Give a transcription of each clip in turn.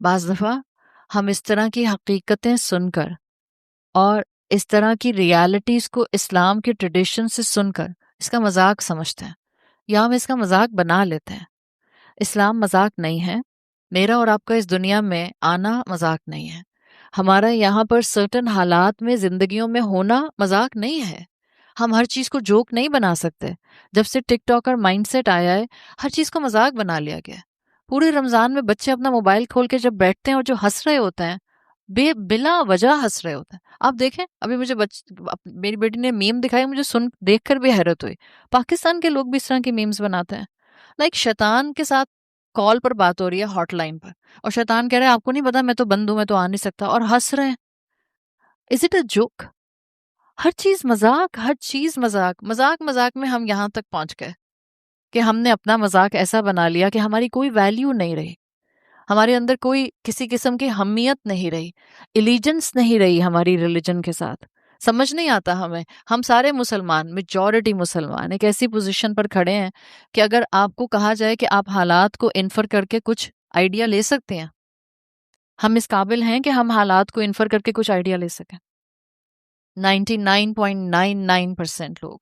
بعض دفعہ ہم اس طرح کی حقیقتیں سن کر اور اس طرح کی ریالٹیز کو اسلام کے ٹریڈیشن سے سن کر اس کا مذاق سمجھتے ہیں یا ہم اس کا مذاق بنا لیتے ہیں. اسلام مذاق نہیں ہے. میرا اور آپ کا اس دنیا میں آنا مذاق نہیں ہے. ہمارا یہاں پر سرٹن حالات میں زندگیوں میں ہونا مذاق نہیں ہے. ہم ہر چیز کو جوک نہیں بنا سکتے. جب سے ٹک ٹاک اور مائنڈ سیٹ آیا ہے ہر چیز کو مذاق بنا لیا گیا ہے. پورے رمضان میں بچے اپنا موبائل کھول کے جب بیٹھتے ہیں اور جو ہنس رہے ہوتے ہیں بلا وجہ ہنس رہے ہوتے ہیں. آپ دیکھیں ابھی مجھے میری بیٹی نے میم دکھائی, مجھے سن دیکھ کر بھی حیرت ہوئی. پاکستان کے لوگ بھی اس طرح کی میمز بناتے ہیں. لائک شیطان کے ساتھ کال پر بات ہو رہی ہے, ہاٹ لائن پر, اور شیطان کہہ رہے ہیں آپ کو نہیں پتا میں تو بند ہوں, میں تو آ نہیں سکتا, اور ہنس رہے ہیں. Is it a joke? ہر چیز مذاق, ہر چیز مذاق. مذاق مذاق میں ہم یہاں تک پہنچ گئے کہ ہم نے اپنا مذاق ایسا بنا لیا کہ ہماری کوئی ویلیو نہیں رہی, ہمارے اندر کوئی کسی قسم کی حمیت نہیں رہی, ایلیجنس نہیں رہی ہماری ریلیجن کے ساتھ. سمجھ نہیں آتا ہمیں. ہم سارے مسلمان, میجورٹی مسلمان ایک ایسی پوزیشن پر کھڑے ہیں کہ اگر آپ کو کہا جائے کہ آپ حالات کو انفر کر کے کچھ آئیڈیا لے سکتے ہیں, ہم اس قابل ہیں کہ ہم حالات کو انفر کر کے کچھ آئیڈیا لے سکیں. 99.99% لوگ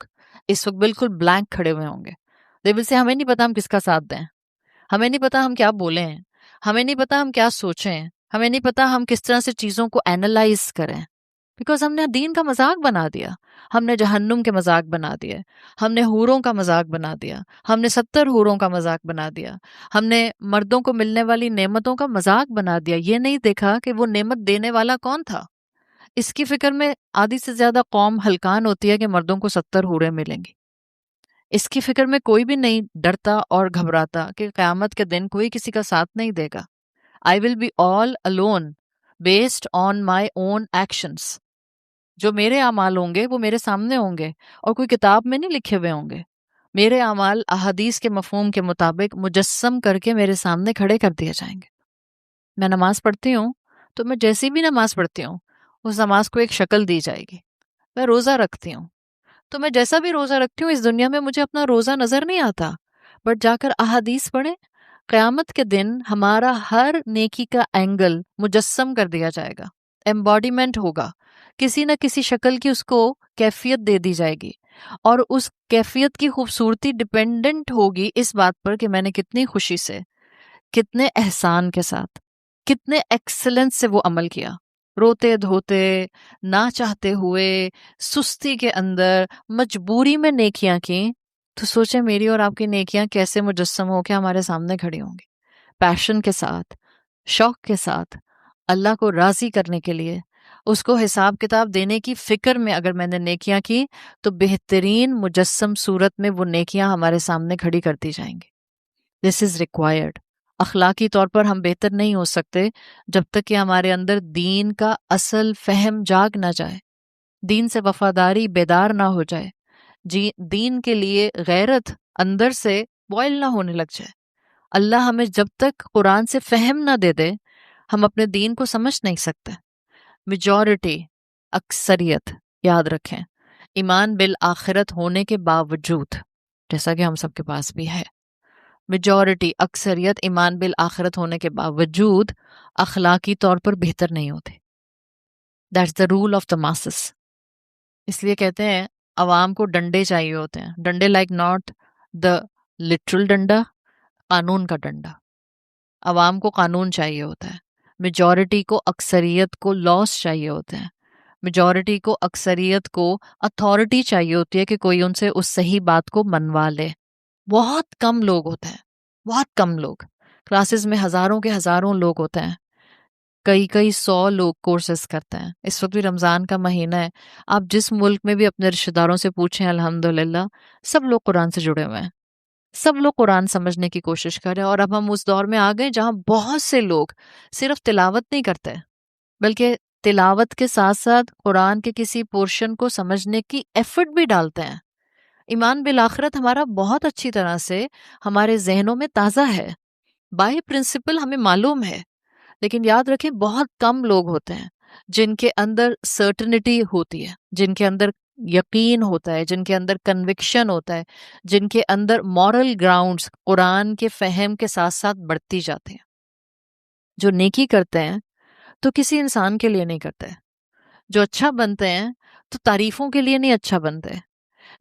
اس وقت بالکل بلینک کھڑے ہوئے ہوں گے. دے ول سے ہمیں نہیں پتا ہم کس کا ساتھ دیں, ہمیں نہیں پتا ہم کیا بولیں ہیں, ہمیں نہیں پتا ہم کیا سوچیں, ہمیں نہیں پتا ہم کس طرح سے چیزوں کو اینالائز کریں, بیکاز ہم نے دین کا مذاق بنا دیا, ہم نے جہنم کے مذاق بنا دیا, ہم نے حوروں کا مذاق بنا دیا, ہم نے 70 حوروں کا مذاق بنا دیا, ہم نے مردوں کو ملنے والی نعمتوں کا مذاق بنا دیا. یہ نہیں دیکھا کہ وہ نعمت دینے والا کون تھا. اس کی فکر میں آدھی سے زیادہ قوم ہلکان ہوتی ہے کہ مردوں کو 70 حوریں ملیں گی. اس کی فکر میں کوئی بھی نہیں ڈرتا اور گھبراتا کہ قیامت کے دن کوئی کسی کا ساتھ نہیں دے گا. I will be all alone based on my own actions. جو میرے اعمال ہوں گے وہ میرے سامنے ہوں گے اور کوئی کتاب میں نہیں لکھے ہوئے ہوں گے. میرے اعمال احادیث کے مفہوم کے مطابق مجسم کر کے میرے سامنے کھڑے کر دیے جائیں گے. میں نماز پڑھتی ہوں تو میں جیسی بھی نماز پڑھتی ہوں اس نماز کو ایک شکل دی جائے گی. میں روزہ رکھتی ہوں تو میں جیسا بھی روزہ رکھتی ہوں اس دنیا میں مجھے اپنا روزہ نظر نہیں آتا, بٹ جا کر احادیث پڑھیں, قیامت کے دن ہمارا ہر نیکی کا اینگل مجسم کر دیا جائے گا, ایمبوڈیمنٹ ہوگا, کسی نہ کسی شکل کی اس کو کیفیت دے دی جائے گی, اور اس کیفیت کی خوبصورتی ڈپینڈنٹ ہوگی اس بات پر کہ میں نے کتنی خوشی سے, کتنے احسان کے ساتھ, کتنے ایکسلنس سے وہ عمل کیا, روتے دھوتے, نہ چاہتے ہوئے, سستی کے اندر, مجبوری میں نیکیاں کی. تو سوچیں میری اور آپ کی نیکیاں کیسے مجسم ہو کے ہمارے سامنے کھڑی ہوں گی, پیشن کے ساتھ, شوق کے ساتھ, اللہ کو راضی کرنے کے لیے, اس کو حساب کتاب دینے کی فکر میں اگر میں نے نیکیاں کی تو بہترین مجسم صورت میں وہ نیکیاں ہمارے سامنے کھڑی کر دی جائیں گی. دس از ریکوائرڈ. اخلاقی طور پر ہم بہتر نہیں ہو سکتے جب تک کہ ہمارے اندر دین کا اصل فہم جاگ نہ جائے, دین سے وفاداری بیدار نہ ہو جائے, دین کے لیے غیرت اندر سے بوائل نہ ہونے لگ جائے. اللہ ہمیں جب تک قرآن سے فہم نہ دے دے ہم اپنے دین کو سمجھ نہیں سکتے. میجورٹی, اکثریت, یاد رکھیں, ایمان بالآخرت ہونے کے باوجود, جیسا کہ ہم سب کے پاس بھی ہے, میجورٹی, اکثریت ایمان بالآخرت ہونے کے باوجود اخلاقی طور پر بہتر نہیں ہوتے. That's the rule of the masses. اس لیے کہتے ہیں عوام کو ڈنڈے چاہیے ہوتے ہیں, ڈنڈے لائک ناٹ دا لٹرل ڈنڈا, قانون کا ڈنڈا. عوام کو قانون چاہیے ہوتا ہے, میجورٹی کو, اکثریت کو لاس چاہیے ہوتے ہیں, میجورٹی کو, اکثریت کو اتھارٹی چاہیے ہوتی ہے کہ کوئی ان سے اس صحیح بات کو منوا لے. بہت کم لوگ ہوتے ہیں, بہت کم لوگ. کلاسز میں ہزاروں کے ہزاروں لوگ ہوتے ہیں, کئی 100 لوگ کورسز کرتے ہیں. اس وقت بھی رمضان کا مہینہ ہے, آپ جس ملک میں بھی اپنے رشتہ داروں سے پوچھیں الحمدللہ سب لوگ قرآن سے جڑے ہوئے ہیں, سب لوگ قرآن سمجھنے کی کوشش کر رہے ہیں. اور اب ہم اس دور میں آ گئے جہاں بہت سے لوگ صرف تلاوت نہیں کرتے بلکہ تلاوت کے ساتھ ساتھ قرآن کے کسی پورشن کو سمجھنے کی ایفرٹ بھی ڈالتے ہیں. ایمان بالآخرت ہمارا بہت اچھی طرح سے ہمارے ذہنوں میں تازہ ہے, بائی پرنسپل ہمیں معلوم ہے, لیکن یاد رکھیں بہت کم لوگ ہوتے ہیں جن کے اندر سرٹنٹی ہوتی ہے, جن کے اندر یقین ہوتا ہے, جن کے اندر کنوکشن ہوتا ہے, جن کے اندر مورل گراؤنڈز قرآن کے فہم کے ساتھ ساتھ بڑھتی جاتے ہیں. جو نیکی کرتے ہیں تو کسی انسان کے لیے نہیں کرتے، جو اچھا بنتے ہیں تو تعریفوں کے لیے نہیں اچھا بنتے،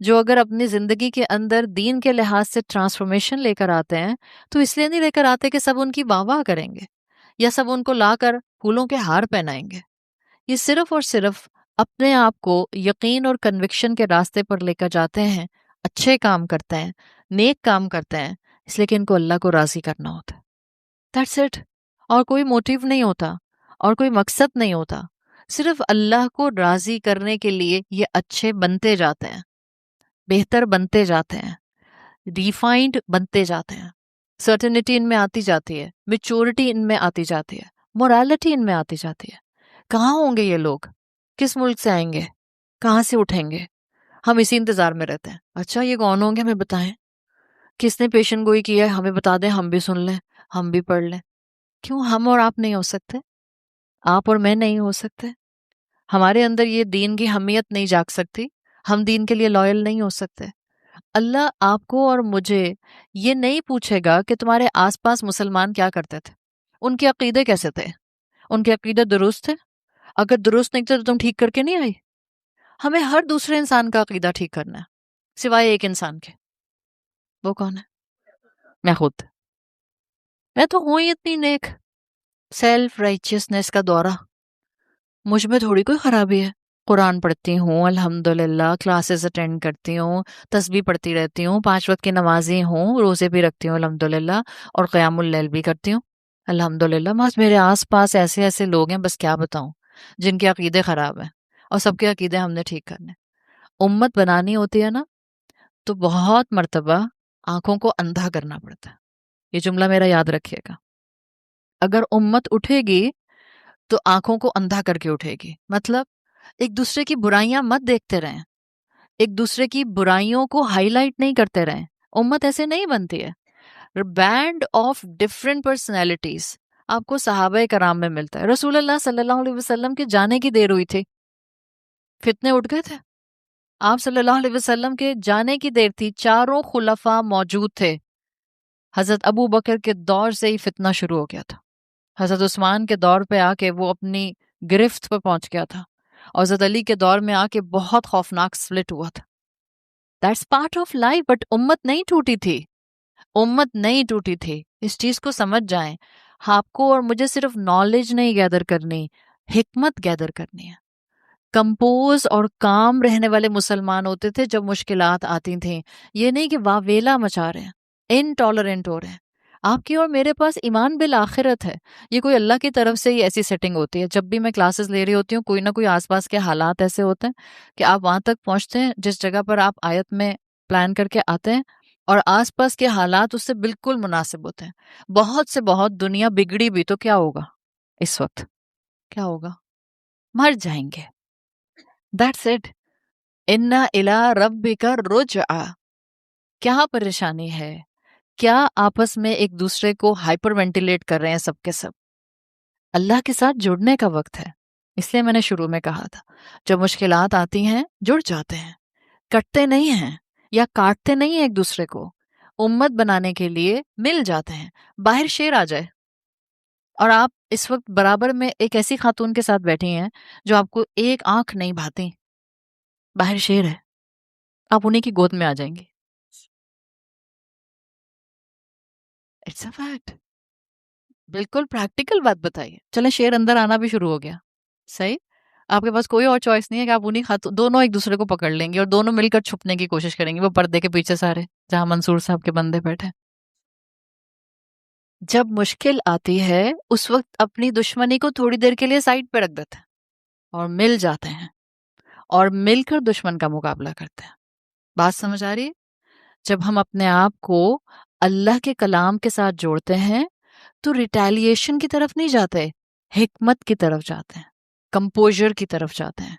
جو اگر اپنی زندگی کے اندر دین کے لحاظ سے ٹرانسفارمیشن لے کر آتے ہیں تو اس لیے نہیں لے کر آتے کہ سب ان کی واہ واہ کریں گے یا سب ان کو لا کر پھولوں کے ہار پہنائیں گے. یہ صرف اور صرف اپنے آپ کو یقین اور کنوکشن کے راستے پر لے کر جاتے ہیں، اچھے کام کرتے ہیں، نیک کام کرتے ہیں، اس لیے کہ ان کو اللہ کو راضی کرنا ہوتا ہے. That's it. اور کوئی موٹیو نہیں ہوتا اور کوئی مقصد نہیں ہوتا، صرف اللہ کو راضی کرنے کے لیے یہ اچھے بنتے جاتے ہیں، بہتر بنتے جاتے ہیں، ریفائنڈ بنتے جاتے ہیں، سرٹنٹی ان میں آتی جاتی ہے، میچورٹی ان میں آتی جاتی ہے، مورالٹی ان میں آتی جاتی ہے. کہاں ہوں گے یہ لوگ؟ کس ملک سے آئیں گے؟ کہاں سے اٹھیں گے؟ ہم اسی انتظار میں رہتے ہیں. اچھا یہ کون ہوں گے ہمیں بتائیں، کس نے پیشن گوئی کی ہے ہمیں بتا دیں، ہم بھی سن لیں، ہم بھی پڑھ لیں. کیوں ہم اور آپ نہیں ہو سکتے؟ آپ اور میں نہیں ہو سکتے؟ ہمارے اندر یہ دین کی اہمیت نہیں جاگ سکتی؟ ہم دین کے لیے لائل نہیں ہو سکتے؟ اللہ آپ کو اور مجھے یہ نہیں پوچھے گا کہ تمہارے آس پاس مسلمان کیا کرتے تھے، ان کے عقیدے کیسے تھے، ان کے عقیدے درست تھے؟ اگر درست نہیں تھے تو تم ٹھیک کر کے نہیں آئی. ہمیں ہر دوسرے انسان کا عقیدہ ٹھیک کرنا ہے سوائے ایک انسان کے. وہ کون ہے؟ میں خود. میں تو ہوں ہی اتنی نیک. سیلف رائچیسنس کا دورہ مجھ میں تھوڑی کوئی خرابی ہے. قرآن پڑھتی ہوں الحمدللہ، کلاسز اٹینڈ کرتی ہوں، تسبیح پڑھتی رہتی ہوں، 5 وقت کی نمازی ہوں، روزے بھی رکھتی ہوں الحمدللہ، اور قیام اللیل بھی کرتی ہوں الحمدللہ. بس میرے آس پاس ایسے ایسے لوگ ہیں، بس کیا بتاؤں، جن کے عقیدے خراب ہیں، اور سب کے عقیدے ہم نے ٹھیک کرنے. امت بنانی ہوتی ہے نا تو بہت مرتبہ آنکھوں کو اندھا کرنا پڑتا ہے. یہ جملہ میرا یاد رکھیے گا. اگر امت اٹھے گی تو آنکھوں کو اندھا کر کے اٹھے گی. مطلب ایک دوسرے کی برائیاں مت دیکھتے رہیں، ایک دوسرے کی برائیوں کو ہائی لائٹ نہیں کرتے رہیں. امت ایسے نہیں بنتی ہے. بینڈ آف ڈفرینٹ پرسنالٹیز آپ کو صحابہ کرام میں ملتا ہے. رسول اللہ صلی اللہ علیہ وسلم کے جانے کی دیر ہوئی تھی، فتنے اٹھ گئے تھے. آپ صلی اللہ علیہ وسلم کے جانے کی دیر تھی، چاروں خلفاء موجود تھے. حضرت ابو بکر کے دور سے ہی فتنہ شروع ہو گیا تھا. حضرت عثمان کے دور پہ آ کے وہ اپنی گرفت پہ پہنچ گیا تھا، اور حضرت علی کے دور میں آ کے بہت خوفناک سپلٹ ہوا تھا. That's part of life. But امت نہیں ٹوٹی تھی، امت نہیں ٹوٹی تھی. اس چیز کو سمجھ جائیں. آپ کو اور مجھے صرف نالج نہیں گیدر کرنی، حکمت گیدر کرنی ہے. کمپوز اور کام رہنے والے مسلمان ہوتے تھے جب مشکلات آتی تھیں. یہ نہیں کہ واویلا مچا رہے ہیں، انٹالرنٹ ہو رہے ہیں. آپ کی اور میرے پاس ایمان بالآخرت ہے. یہ کوئی اللہ کی طرف سے ہی ایسی سیٹنگ ہوتی ہے. جب بھی میں کلاسز لے رہی ہوتی ہوں، کوئی نہ کوئی آس پاس کے حالات ایسے ہوتے ہیں کہ آپ وہاں تک پہنچتے ہیں جس جگہ پر آپ آیت میں پلان کر کے آتے ہیں، اور آس پاس کے حالات اس سے بالکل مناسب ہوتے ہیں. بہت سے بہت دنیا بگڑی بھی تو کیا ہوگا؟ اس وقت کیا ہوگا؟ مر جائیں گے. That's it. اِنَّ إِلَىٰ رَبِّكَ الرُّجْعَىٰ. کیا پریشانی ہے؟ کیا آپس میں ایک دوسرے کو ہائپر وینٹیلیٹ کر رہے ہیں سب کے سب؟ اللہ کے ساتھ جڑنے کا وقت ہے. اس لیے میں نے شروع میں کہا تھا، جب مشکلات آتی ہیں جڑ جاتے ہیں، کٹتے نہیں ہیں یا کاٹتے نہیں ہیں ایک دوسرے کو. امت بنانے کے لیے مل جاتے ہیں. باہر شیر آ جائے اور آپ اس وقت برابر میں ایک ایسی خاتون کے ساتھ بیٹھی ہیں جو آپ کو ایک آنکھ نہیں بھاتی، باہر شیر ہے، آپ انہیں کی گود میں آ جائیں گی. It's a fact. بالکل پریکٹیکل بات بتائیے. چلیں شیر اندر آنا بھی شروع ہو گیا، صحیح. آپ کے پاس کوئی اور چوائس نہیں ہے کہ آپ انہیں دونوں ایک دوسرے کو پکڑ لیں گے اور دونوں مل کر چھپنے کی کوشش کریں گے وہ پردے کے پیچھے سارے، جہاں منصور صاحب کے بندے بیٹھے. جب مشکل آتی ہے اس وقت اپنی دشمنی کو تھوڑی دیر کے لیے سائڈ پہ رکھ دیتے ہیں اور مل جاتے ہیں اور مل کر دشمن کا مقابلہ کرتے ہیں. بات سمجھ آ رہی ہے؟ جب ہم اپنے آپ کو اللہ کے کلام کے ساتھ جوڑتے ہیں تو ریٹیلیشن کی طرف نہیں جاتے، حکمت کی طرف جاتے ہیں، کمپوزر کی طرف جاتے ہیں،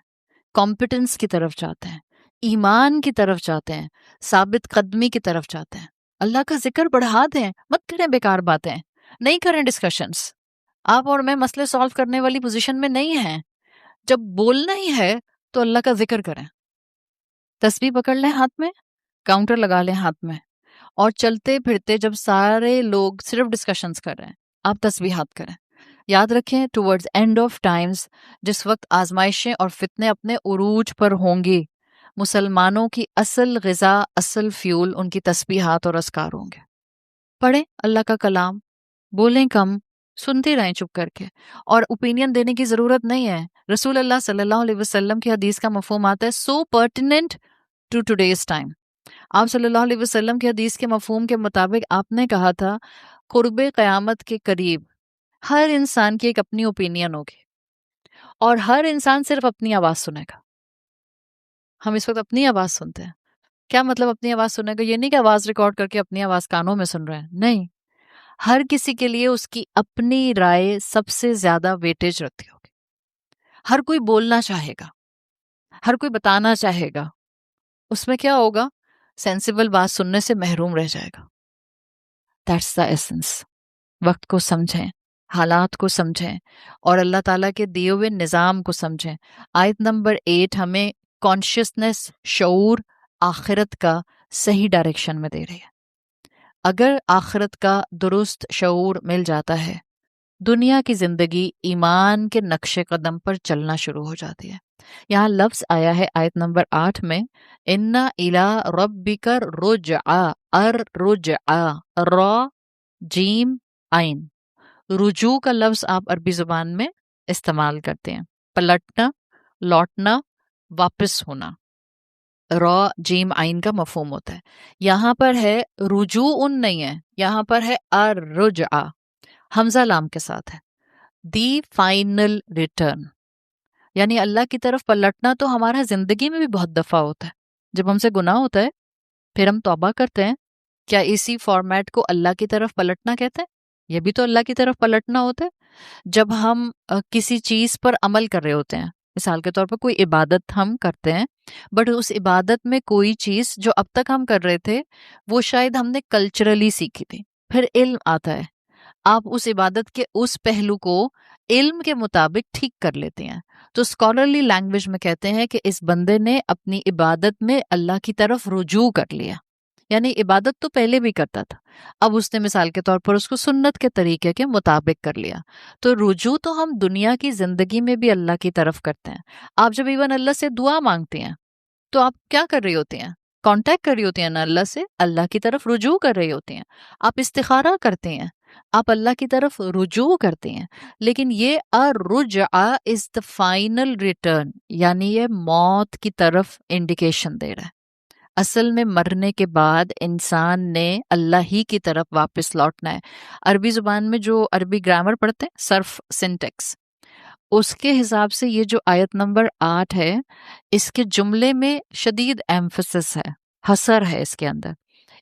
کمپٹنس کی طرف جاتے ہیں، ایمان کی طرف جاتے ہیں، ثابت قدمی کی طرف جاتے ہیں. اللہ کا ذکر بڑھا دیں، مت کریں بیکار باتیں، نہیں کریں ڈسکشنز. آپ اور میں مسئلے سالو کرنے والی پوزیشن میں نہیں ہیں. جب بولنا ہی ہے تو اللہ کا ذکر کریں. تسبیح پکڑ لیں ہاتھ میں، کاؤنٹر لگا لیں ہاتھ میں، اور چلتے پھرتے جب سارے لوگ صرف ڈسکشنز کر رہے ہیں آپ تسبیحات کریں. یاد رکھیں ٹورڈز اینڈ آف ٹائمز، جس وقت آزمائشیں اور فتنے اپنے عروج پر ہوں گی، مسلمانوں کی اصل غذا، اصل فیول ان کی تسبیحات اور اذکار ہوں گے۔ پڑھیں اللہ کا کلام، بولیں کم، سنتے رہیں چپ کر کے، اور اوپینین دینے کی ضرورت نہیں ہے۔ رسول اللہ صلی اللہ علیہ وسلم کی حدیث کا مفہوم آتا ہے سو پرٹیننٹ ٹو ٹوڈیز ٹائم۔ آپ صلی اللہ علیہ وسلم کی حدیث کے مفہوم کے مطابق آپ نے کہا تھا قرب قیامت کے قریب ہر انسان کی ایک اپنی اوپینین ہوگی اور ہر انسان صرف اپنی آواز سنے گا۔ ہم اس وقت اپنی آواز سنتے ہیں۔ کیا مطلب اپنی آواز سنے گا؟ یہ نہیں کہ آواز ریکارڈ کر کے اپنی آواز کانوں میں سن رہے ہیں، نہیں، ہر کسی کے لیے اس کی اپنی رائے سب سے زیادہ ویٹیج رکھتی ہوگی۔ ہر کوئی بولنا چاہے گا، ہر کوئی بتانا چاہے گا، اس میں کیا ہوگا؟ سینسیبل بات سننے سے محروم رہ جائے گا۔ That's the essence. وقت کو سمجھیں، حالات کو سمجھیں، اور اللہ تعالیٰ کے دیے ہوئے نظام کو سمجھیں۔ آیت نمبر 8 ہمیں کانشیسنس، شعور آخرت کا صحیح ڈائریکشن میں دے رہی ہے۔ اگر آخرت کا درست شعور مل جاتا ہے، دنیا کی زندگی ایمان کے نقش قدم پر چلنا شروع ہو جاتی ہے۔ یہاں لفظ آیا ہے آیت نمبر 8 میں، اِنَّ إِلَىٰ رَبِّكَ الرُّجْعَىٰ، الرُّجْعَىٰ، را جیم عین۔ رجوع کا لفظ آپ عربی زبان میں استعمال کرتے ہیں، پلٹنا، لوٹنا، واپس ہونا، را جیم عین کا مفہوم ہوتا ہے۔ یہاں پر ہے رجوع ان نہیں ہے، یہاں پر ہے الرجعہ، حمزہ لام کے ساتھ ہے، دی فائنل ریٹرن، یعنی اللہ کی طرف پلٹنا تو ہمارا زندگی میں بھی بہت دفعہ ہوتا ہے۔ جب ہم سے گناہ ہوتا ہے پھر ہم توبہ کرتے ہیں، کیا اسی فارمیٹ کو اللہ کی طرف پلٹنا کہتے ہیں؟ یہ بھی تو اللہ کی طرف پلٹنا ہوتا ہے۔ جب ہم کسی چیز پر عمل کر رہے ہوتے ہیں، مثال کے طور پر کوئی عبادت ہم کرتے ہیں، بٹ اس عبادت میں کوئی چیز جو اب تک ہم کر رہے تھے وہ شاید ہم نے کلچرلی سیکھی تھی، پھر علم آتا ہے، آپ اس عبادت کے اس پہلو کو علم کے مطابق ٹھیک کر لیتے ہیں، تو اسکالرلی لینگویج میں کہتے ہیں کہ اس بندے نے اپنی عبادت میں اللہ کی طرف رجوع کر لیا، یعنی عبادت تو پہلے بھی کرتا تھا، اب اس نے مثال کے طور پر اس کو سنت کے طریقے کے مطابق کر لیا۔ تو رجوع تو ہم دنیا کی زندگی میں بھی اللہ کی طرف کرتے ہیں۔ آپ جب ایون اللہ سے دعا مانگتے ہیں تو آپ کیا کر رہی ہوتی ہیں؟ کانٹیکٹ کر رہی ہوتی ہیں نا اللہ سے، اللہ کی طرف رجوع کر رہی ہوتی ہیں۔ آپ استخارہ کرتے ہیں، آپ اللہ کی طرف رجوع کرتے ہیں، لیکن یہ الرجعہ از دا فائنل ریٹرن، یعنی یہ موت کی طرف انڈیکیشن دے رہا ہے۔ اصل میں مرنے کے بعد انسان نے اللہ ہی کی طرف واپس لوٹنا ہے۔ عربی زبان میں جو عربی گرامر پڑھتے ہیں، صرف سنٹیکس، اس کے حساب سے یہ جو آیت نمبر 8 ہے، اس کے جملے میں شدید ایمفسس ہے، حصر ہے اس کے اندر،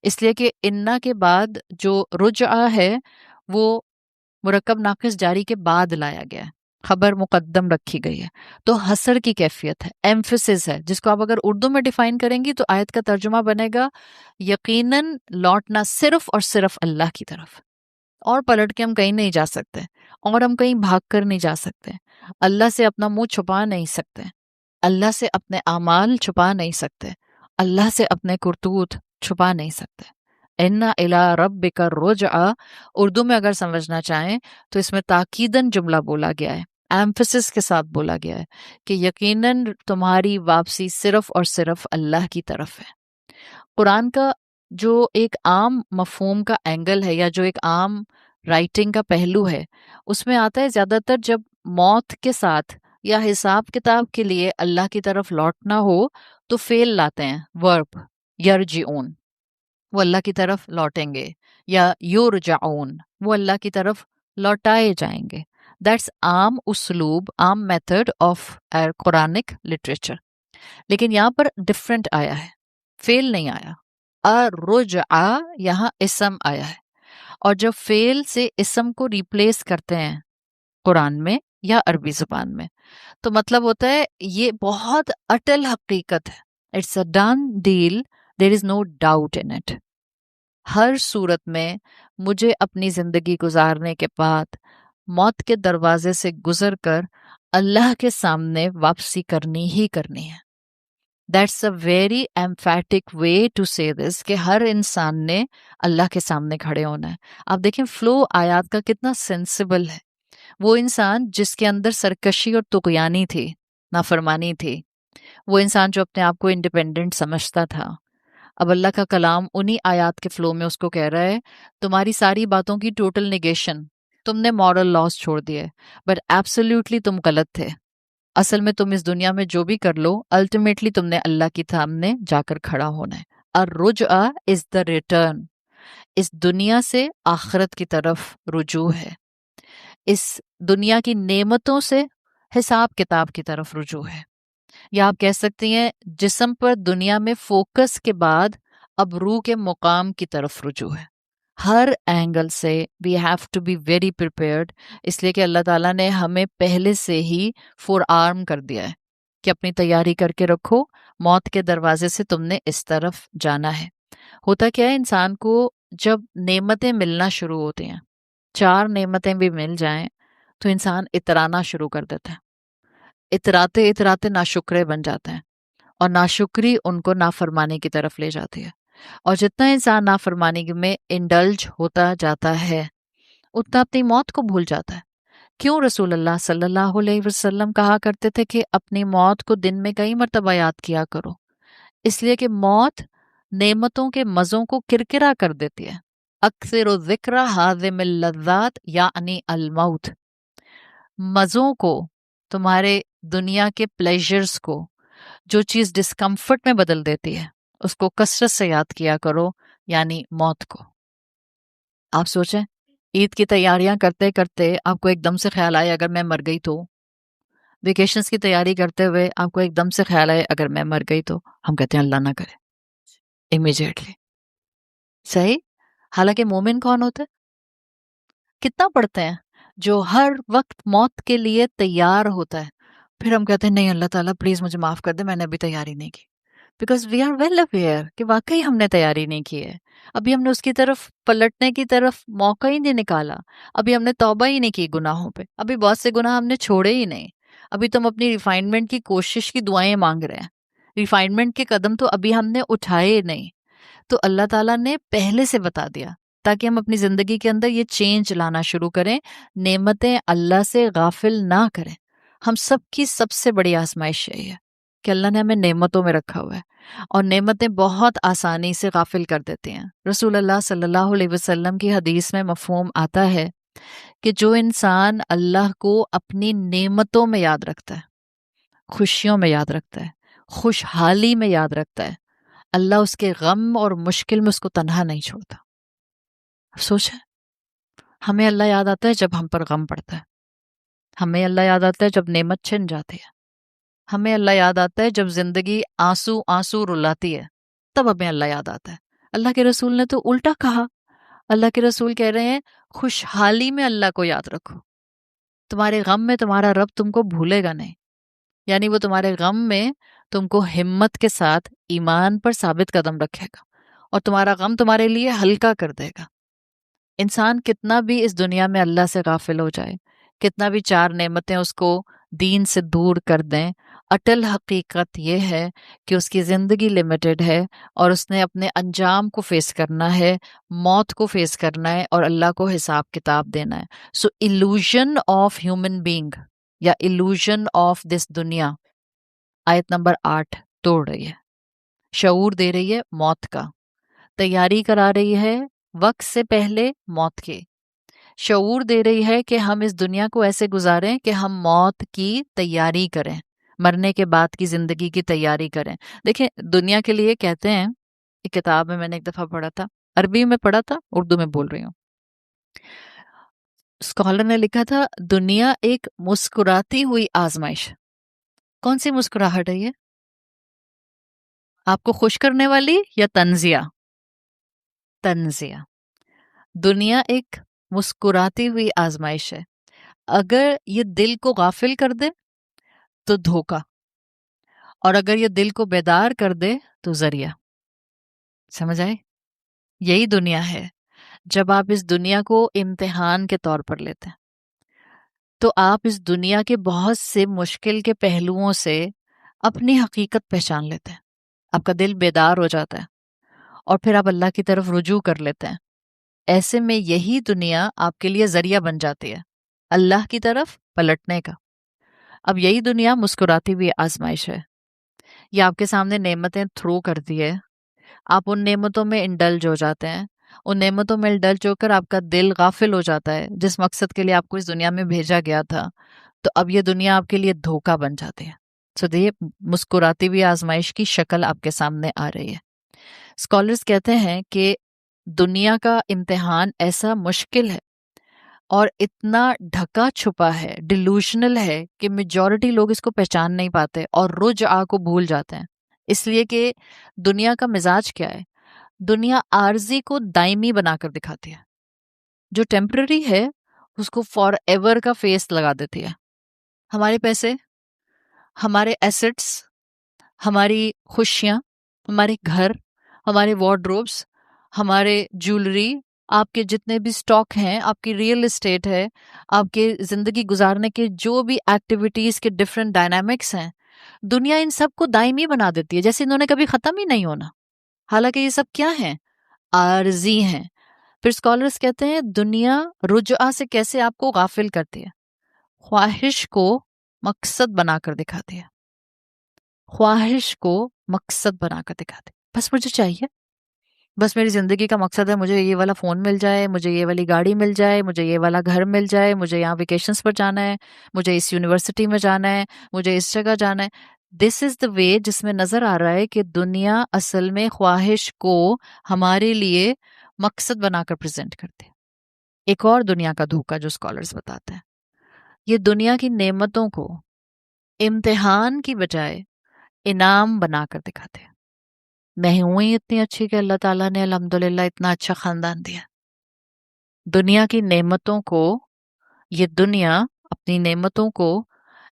اس لیے کہ انا کے بعد جو رجعہ ہے وہ مرکب ناقص جاری کے بعد لایا گیا ہے، خبر مقدم رکھی گئی ہے، تو حصر کی کیفیت ہے، ایمفسس ہے، جس کو آپ اگر اردو میں ڈیفائن کریں گی تو آیت کا ترجمہ بنے گا یقیناً لوٹنا صرف اور صرف اللہ کی طرف، اور پلٹ کے ہم کہیں نہیں جا سکتے، اور ہم کہیں بھاگ کر نہیں جا سکتے، اللہ سے اپنا منہ چھپا نہیں سکتے، اللہ سے اپنے اعمال چھپا نہیں سکتے، اللہ سے اپنے کرتوت چھپا نہیں سکتے۔ اِنَّ إِلَىٰ رَبِّكَ الرُّجْعَىٰ، اردو میں اگر سمجھنا چاہیں تو اس میں تاکیداً جملہ بولا گیا ہے، ایمفسس کے ساتھ بولا گیا ہے کہ یقیناً تمہاری واپسی صرف اور صرف اللہ کی طرف ہے۔ قرآن کا جو ایک عام مفہوم کا اینگل ہے، یا جو ایک عام رائٹنگ کا پہلو ہے، اس میں آتا ہے زیادہ تر جب موت کے ساتھ یا حساب کتاب کے لیے اللہ کی طرف لوٹنا ہو تو فعل لاتے ہیں، ورب، یرجعون، وہ اللہ کی طرف لوٹیں گے، یا یرجعون، وہ اللہ کی طرف لوٹائے جائیں گے۔ دیٹس عام اسلوب، عام میتھڈ آف قرآنک لٹریچر، لیکن یہاں پر ڈفرینٹ آیا ہے، فعل نہیں آیا، الرجعہ یہاں اسم آیا ہے، اور جب فعل سے اسم کو ریپلیس کرتے ہیں قرآن میں یا عربی زبان میں تو مطلب ہوتا ہے یہ بہت اٹل حقیقت ہے، it's a done deal, there is no doubt in it. ہر صورت میں مجھے اپنی زندگی گزارنے کے بعد موت کے دروازے سے گزر کر اللہ کے سامنے واپسی کرنی ہی کرنی ہے۔ That's a very emphatic way to say this کہ ہر انسان نے اللہ کے سامنے کھڑے ہونا ہے۔ آپ دیکھیں فلو آیات کا کتنا سینسیبل ہے، وہ انسان جس کے اندر سرکشی اور طغیانی تھی، نافرمانی تھی، وہ انسان جو اپنے آپ کو انڈیپینڈنٹ سمجھتا تھا، اب اللہ کا کلام انہی آیات کے فلو میں اس کو کہہ رہا ہے تمہاری ساری باتوں کی ٹوٹل نیگیشن، تم نے مورل لاس چھوڑ دیے، بٹ ایبسلیوٹلی تم غلط تھے، اصل میں تم اس دنیا میں جو بھی کر لو الٹیمیٹلی تم نے اللہ کی سامنے جا کر کھڑا ہونا ہے۔ الرجعہ از دا ریٹرن، اس دنیا سے آخرت کی طرف رجوع ہے، اس دنیا کی نعمتوں سے حساب کتاب کی طرف رجوع ہے، یا آپ کہہ سکتی ہیں جسم پر دنیا میں فوکس کے بعد اب روح کے مقام کی طرف رجوع ہے۔ ہر اینگل سے we have to be very prepared, اس لیے کہ اللہ تعالیٰ نے ہمیں پہلے سے ہی فور آرم کر دیا ہے کہ اپنی تیاری کر کے رکھو، موت کے دروازے سے تم نے اس طرف جانا ہے۔ ہوتا کیا ہے، انسان کو جب نعمتیں ملنا شروع ہوتی ہیں، 4 نعمتیں بھی مل جائیں تو انسان اترانا شروع کر دیتا ہے، اتراتے اتراتے ناشکرے بن جاتے ہیں، اور ناشکری ان کو نافرمانی کی طرف لے جاتی ہے، اور جتنا انسان نافرمانی میں انڈلج ہوتا جاتا ہے اتنا اپنی موت کو بھول جاتا ہے۔ کیوں رسول اللہ صلی اللہ علیہ وسلم کہا کرتے تھے کہ اپنی موت کو دن میں کئی مرتبہ یاد کیا کرو؟ اس لیے کہ موت نعمتوں کے مزوں کو کرکرا کر دیتی ہے۔ اکثر و ذکر حاذم اللذات یعنی الموت، مزوں کو، تمہارے دنیا کے پلیجرز کو، جو چیز ڈسکمفرٹ میں بدل دیتی ہے اس کو کثرت سے یاد کیا کرو، یعنی موت کو۔ آپ سوچیں عید کی تیاریاں کرتے کرتے آپ کو ایک دم سے خیال آئے اگر میں مر گئی تو، ویکیشنز کی تیاری کرتے ہوئے آپ کو ایک دم سے خیال آئے اگر میں مر گئی تو، ہم کہتے ہیں اللہ نہ کرے، امیجیٹلی، صحیح؟ حالانکہ مومن کون ہوتا ہے؟ کتنا پڑھتے ہیں جو ہر وقت موت کے لیے تیار ہوتا ہے، پھر ہم کہتے ہیں نہیں اللہ تعالیٰ پلیز مجھے معاف کر دے، میں نے ابھی تیاری نہیں کی، because we are well aware کہ واقعی ہم نے تیاری نہیں کی ہے، ابھی ہم نے اس کی طرف پلٹنے کی طرف موقع ہی نہیں نکالا، ابھی ہم نے توبہ ہی نہیں کی گناہوں پہ، ابھی بہت سے گناہ ہم نے چھوڑے ہی نہیں، ابھی تم اپنی ریفائنمنٹ کی کوشش کی دعائیں مانگ رہے ہیں، ریفائنمنٹ کے قدم تو ابھی ہم نے اٹھائے نہیں۔ تو اللہ تعالیٰ نے پہلے سے بتا دیا تاکہ ہم اپنی زندگی کے اندر یہ چینج لانا شروع کریں، نعمتیں اللہ سے غافل نہ کریں۔ ہم سب کی سب سے بڑی آزمائش یہی ہے کہ اللہ نے ہمیں نعمتوں میں رکھا ہوا ہے، اور نعمتیں بہت آسانی سے غافل کر دیتے ہیں۔ رسول اللہ صلی اللہ علیہ وسلم کی حدیث میں مفہوم آتا ہے کہ جو انسان اللہ کو اپنی نعمتوں میں یاد رکھتا ہے، خوشیوں میں یاد رکھتا ہے، خوشحالی میں یاد رکھتا ہے، اللہ اس کے غم اور مشکل میں اس کو تنہا نہیں چھوڑتا۔ سوچیں، ہمیں اللہ یاد آتا ہے جب ہم پر غم پڑتا ہے، ہمیں اللہ یاد آتا ہے جب نعمت چھن جاتی ہے، ہمیں اللہ یاد آتا ہے جب زندگی آنسو آنسو رلاتی ہے، تب ہمیں اللہ یاد آتا ہے۔ اللہ کے رسول نے تو الٹا کہا، اللہ کے رسول کہہ رہے ہیں خوشحالی میں اللہ کو یاد رکھو، تمہارے غم میں تمہارا رب تم کو بھولے گا نہیں، یعنی وہ تمہارے غم میں تم کو ہمت کے ساتھ ایمان پر ثابت قدم رکھے گا، اور تمہارا غم تمہارے لیے ہلکا کر دے گا۔ انسان کتنا بھی اس دنیا میں اللہ سے غافل ہو جائے، کتنا بھی 4 نعمتیں اس کو دین سے دور کر دیں، اٹل حقیقت یہ ہے کہ اس کی زندگی لمیٹڈ ہے، اور اس نے اپنے انجام کو فیس کرنا ہے، موت کو فیس کرنا ہے، اور اللہ کو حساب کتاب دینا ہے۔ سو illusion آف ہیومن بینگ یا illusion آف دس دنیا آیت نمبر 8 توڑ رہی ہے، شعور دے رہی ہے موت کا، تیاری کرا رہی ہے وقت سے پہلے موت کی، شعور دے رہی ہے کہ ہم اس دنیا کو ایسے گزاریں کہ ہم موت کی تیاری کریں، مرنے کے بعد کی زندگی کی تیاری کریں۔ دیکھیں دنیا کے لیے کہتے ہیں، ایک کتاب میں نے ایک دفعہ پڑھا تھا، عربی میں پڑھا تھا، اردو میں بول رہی ہوں، اسکالر نے لکھا تھا دنیا ایک مسکراتی ہوئی آزمائش۔ کون سی مسکراہٹ ہے یہ؟ آپ کو خوش کرنے والی یا تنزیہ؟ تنزیہ۔ دنیا ایک مسکراتی ہوئی آزمائش ہے، اگر یہ دل کو غافل کر دے تو دھوکا، اور اگر یہ دل کو بیدار کر دے تو ذریعہ۔ سمجھ آئے؟ یہی دنیا ہے۔ جب آپ اس دنیا کو امتحان کے طور پر لیتے ہیں تو آپ اس دنیا کے بہت سے مشکل کے پہلوؤں سے اپنی حقیقت پہچان لیتے ہیں، آپ کا دل بیدار ہو جاتا ہے، اور پھر آپ اللہ کی طرف رجوع کر لیتے ہیں۔ ایسے میں یہی دنیا آپ کے لیے ذریعہ بن جاتی ہے اللہ کی طرف پلٹنے کا۔ اب یہی دنیا مسکراتی ہوئی آزمائش ہے، یہ آپ کے سامنے نعمتیں تھرو کرتی ہے، آپ ان نعمتوں میں انڈلج ہو جاتے ہیں، ان نعمتوں میں انڈلج ہو کر آپ کا دل غافل ہو جاتا ہے جس مقصد کے لیے آپ کو اس دنیا میں بھیجا گیا تھا، تو اب یہ دنیا آپ کے لیے دھوکہ بن جاتی ہے۔ سو یہ مسکراتی ہوئی آزمائش کی شکل آپ کے سامنے آ رہی ہے۔ اسکالرز کہتے ہیں کہ دنیا کا امتحان ایسا مشکل ہے اور اتنا ڈھکا چھپا ہے، ڈیلوشنل ہے، کہ میجورٹی لوگ اس کو پہچان نہیں پاتے اور رجعہ کو بھول جاتے ہیں، اس لیے کہ دنیا کا مزاج کیا ہے؟ دنیا عارضی کو دائمی بنا کر دکھاتی ہے، جو ٹیمپرری ہے اس کو فار ایور کا فیس لگا دیتی ہے۔ ہمارے پیسے، ہمارے ایسٹس، ہماری خوشیاں، ہمارے گھر، ہمارے وارڈروبس، ہمارے جیولری، آپ کے جتنے بھی سٹاک ہیں، آپ کی ریئل اسٹیٹ ہے، آپ کے زندگی گزارنے کے جو بھی ایکٹیویٹیز کے ڈفرینٹ ڈائنامکس ہیں، دنیا ان سب کو دائمی بنا دیتی ہے جیسے انہوں نے کبھی ختم ہی نہیں ہونا، حالانکہ یہ سب کیا ہیں؟ عارضی ہیں۔ پھر اسکالرز کہتے ہیں دنیا رجعہ سے کیسے آپ کو غافل کرتی ہے، خواہش کو مقصد بنا کر دکھاتی ہے، خواہش کو مقصد بنا کر دکھاتی ہے۔ بس مجھے چاہیے، بس میری زندگی کا مقصد ہے مجھے یہ والا فون مل جائے، مجھے یہ والی گاڑی مل جائے، مجھے یہ والا گھر مل جائے، مجھے یہاں ویکیشنز پر جانا ہے، مجھے اس یونیورسٹی میں جانا ہے، مجھے اس جگہ جانا ہے۔ دس از دا وے جس میں نظر آ رہا ہے کہ دنیا اصل میں خواہش کو ہمارے لیے مقصد بنا کر پریزنٹ کرتے ہیں۔ ایک اور دنیا کا دھوکہ جو اسکالرز بتاتے ہیں، یہ دنیا کی نعمتوں کو امتحان کی بجائے انعام بنا کر دکھاتے ہیں۔ میں ہوں ہی اتنی اچھی کہ اللہ تعالیٰ نے الحمدللہ اتنا اچھا خاندان دیا۔ دنیا کی نعمتوں کو، یہ دنیا اپنی نعمتوں کو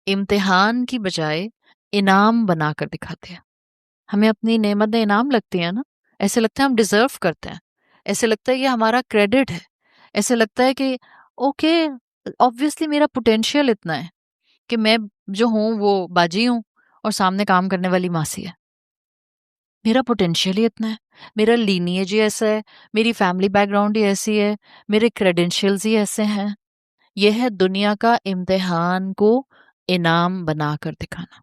امتحان کی بجائے انعام بنا کر دکھاتے ہیں۔ ہمیں اپنی نعمتیں انعام لگتی ہیں نا، ایسے لگتا ہے ہم ڈیزرو کرتے ہیں، ایسے لگتا ہے یہ ہمارا کریڈٹ ہے، ایسے لگتا ہے کہ اوکے آبویسلی میرا پوٹینشیل اتنا ہے کہ میں جو ہوں وہ باجی ہوں اور سامنے کام کرنے والی ماسی ہے، میرا پوٹینشیل ہی اتنا ہے، میرا لینیج ہی ایسا ہے، میری فیملی بیک گراؤنڈ ہی ایسی ہے، میرے کریڈینشیلز ہی ایسے ہیں۔ یہ ہے دنیا کا امتحان کو انعام بنا کر دکھانا۔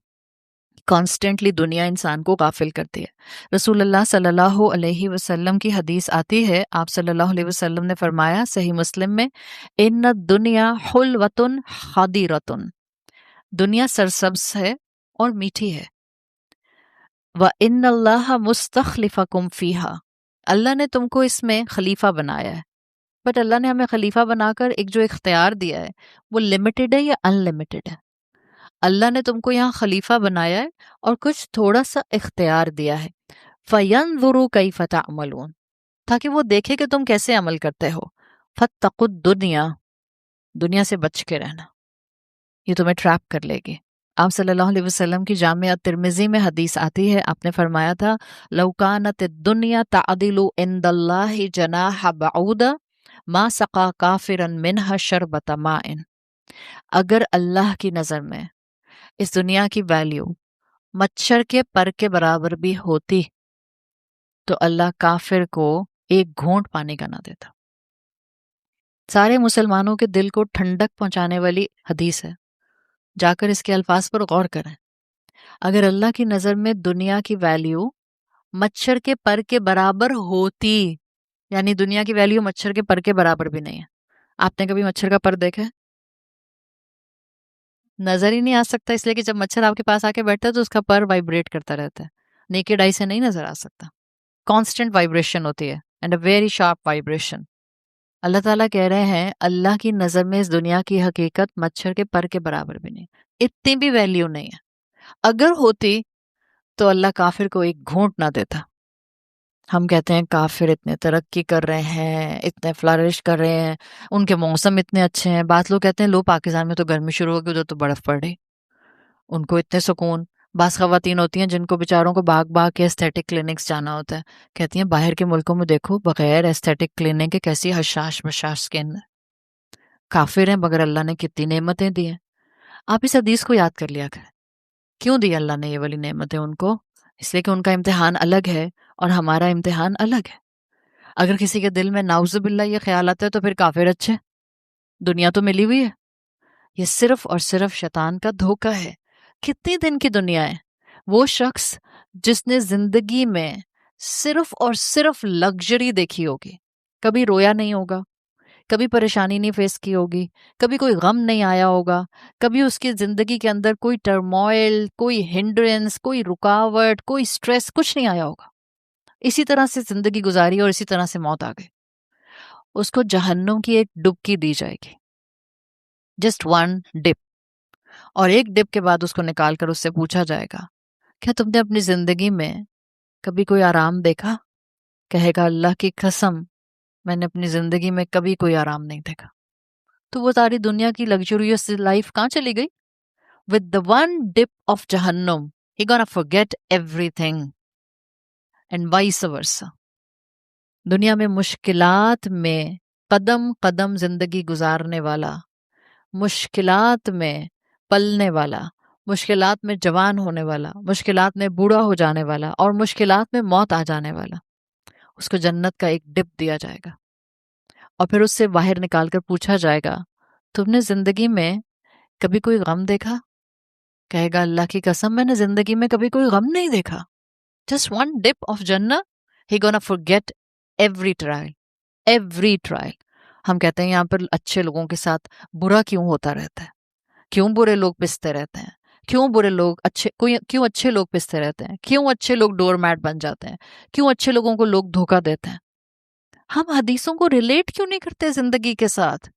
کانسٹنٹلی دنیا انسان کو غافل کرتی ہے۔ رسول اللہ صلی اللہ علیہ وسلم کی حدیث آتی ہے، آپ صلی اللہ علیہ وسلم نے فرمایا صحیح مسلم میں، ان الدنیا حلوۃ خادرۃ، دنیا سرسبز ہے اور میٹھی ہے، وَإِنَّ اللَّهَ مُسْتَخْلِفَكُمْ فِيهَا، اللہ نے تم کو اس میں خلیفہ بنایا ہے، بٹ اللہ نے ہمیں خلیفہ بنا کر ایک جو اختیار دیا ہے وہ لمیٹڈ ہے یا ان لمیٹڈ ہے؟ اللہ نے تم کو یہاں خلیفہ بنایا ہے اور کچھ تھوڑا سا اختیار دیا ہے، فَيَنْظُرُوا كَيْفَ تَعْمَلُونَ، تاکہ وہ دیکھے کہ تم کیسے عمل کرتے ہو، فَاتَّقُوا الدُّنْيَا، دنیا سے بچ کے رہنا، یہ تمہیں ٹریپ کر لے گی۔ آپ صلی اللہ علیہ وسلم کی جامعہ ترمذی میں حدیث آتی ہے، آپ نے فرمایا تھا لو کانت الدنیا تعدل عند اللہ جناح بعوضہ ما سقا کافرا منها شربۃ ماء، اگر اللہ کی نظر میں اس دنیا کی ویلیو مچھر کے پر کے برابر بھی ہوتی تو اللہ کافر کو ایک گھونٹ پانی کا نہ دیتا۔ سارے مسلمانوں کے دل کو ٹھنڈک پہنچانے والی حدیث ہے، جا کر اس کے الفاظ پر غور کریں۔ اگر اللہ کی نظر میں دنیا کی ویلیو مچھر کے پر کے برابر ہوتی، یعنی دنیا کی ویلیو مچھر کے پر کے برابر بھی نہیں ہے۔ آپ نے کبھی مچھر کا پر دیکھا ہے؟ نظر ہی نہیں آ سکتا، اس لیے کہ جب مچھر آپ کے پاس آ کے بیٹھتا ہے تو اس کا پر وائبریٹ کرتا رہتا ہے، نیکڈ آئی سے نہیں نظر آ سکتا، کانسٹنٹ وائبریشن ہوتی ہے، and a very sharp vibration. Allah تعالیٰ کہہ رہے ہیں اللہ کی نظر میں اس دنیا کی حقیقت مچھر کے پر کے برابر بھی نہیں، اتنی بھی ویلیو نہیں ہے۔ اگر ہوتی تو اللہ کافر کو ایک گھونٹ نہ دیتا۔ ہم کہتے ہیں کافر اتنے ترقی کر رہے ہیں، اتنے فلرش کر رہے ہیں، ان کے موسم اتنے اچھے ہیں، بعض لوگ کہتے ہیں لو پاکستان میں تو گرمی شروع ہو گئی، ادھر تو برف پڑ رہی، ان کو اتنے سکون۔ بعض خواتین ہوتی ہیں جن کو بیچاروں کو بھاگ بھاگ کے ایستھیٹک کلینکس جانا ہوتا ہے، کہتی ہیں باہر کے ملکوں میں دیکھو بغیر ایستھیٹک کلینک کے کیسی حشاش بشاش سکن ہے۔ کافر ہیں مگر اللہ نے کتنی نعمتیں دی ہیں۔ آپ اس حدیث کو یاد کر لیا کریں، کیوں دی اللہ نے یہ والی نعمتیں ان کو؟ اس لیے کہ ان کا امتحان الگ ہے اور ہمارا امتحان الگ ہے۔ اگر کسی کے دل میں نعوذ باللہ یہ خیال آتا ہے تو پھر کافر اچھے، دنیا تو ملی ہوئی ہے، یہ صرف اور صرف شیطان کا دھوکہ ہے۔ کتنی دن کی دنیا ہے؟ وہ شخص جس نے زندگی میں صرف اور صرف لگژری دیکھی ہوگی، کبھی رویا نہیں ہوگا، کبھی پریشانی نہیں فیس کی ہوگی، کبھی کوئی غم نہیں آیا ہوگا، کبھی اس کی زندگی کے اندر کوئی ٹرموائل، کوئی ہنڈرنس، کوئی رکاوٹ، کوئی سٹریس، کچھ نہیں آیا ہوگا، اسی طرح سے زندگی گزاری اور اسی طرح سے موت آ گئی۔ اس کو جہنم کی ایک ڈبکی دی جائے گی، جسٹ ون ڈپ، اور ایک ڈپ کے بعد اس کو نکال کر اس سے پوچھا جائے گا، کیا تم نے اپنی زندگی میں کبھی کوئی آرام دیکھا؟ کہے گا اللہ کی قسم میں نے اپنی زندگی میں کبھی کوئی آرام نہیں دیکھا۔ تو وہ ساری دنیا کی لگژریس لائف کہاں چلی گئی؟ with the one dip of Jahannam he gonna forget everything and vice versa۔ دنیا میں مشکلات میں قدم قدم زندگی گزارنے والا، مشکلات میں پلنے والا، مشکلات میں جوان ہونے والا، مشکلات میں بوڑھا ہو جانے والا، اور مشکلات میں موت آ جانے والا، اس کو جنت کا ایک ڈپ دیا جائے گا، اور پھر اس سے باہر نکال کر پوچھا جائے گا تم نے زندگی میں کبھی کوئی غم دیکھا؟ کہے گا اللہ کی قسم میں نے زندگی میں کبھی کوئی غم نہیں دیکھا۔ جسٹ ون ڈپ آف جنہ ہی گونا forget every trial، every trial. ہم کہتے ہیں یہاں پر اچھے لوگوں کے ساتھ برا کیوں ہوتا رہتا ہے؟ کیوں برے لوگ پستے رہتے ہیں؟ کیوں برے لوگ کیوں اچھے لوگ پستے رہتے ہیں؟ کیوں اچھے لوگ ڈور میٹ بن جاتے ہیں؟ کیوں اچھے لوگوں کو لوگ دھوکہ دیتے ہیں؟ ہم حدیثوں کو ریلیٹ کیوں نہیں کرتے زندگی کے ساتھ؟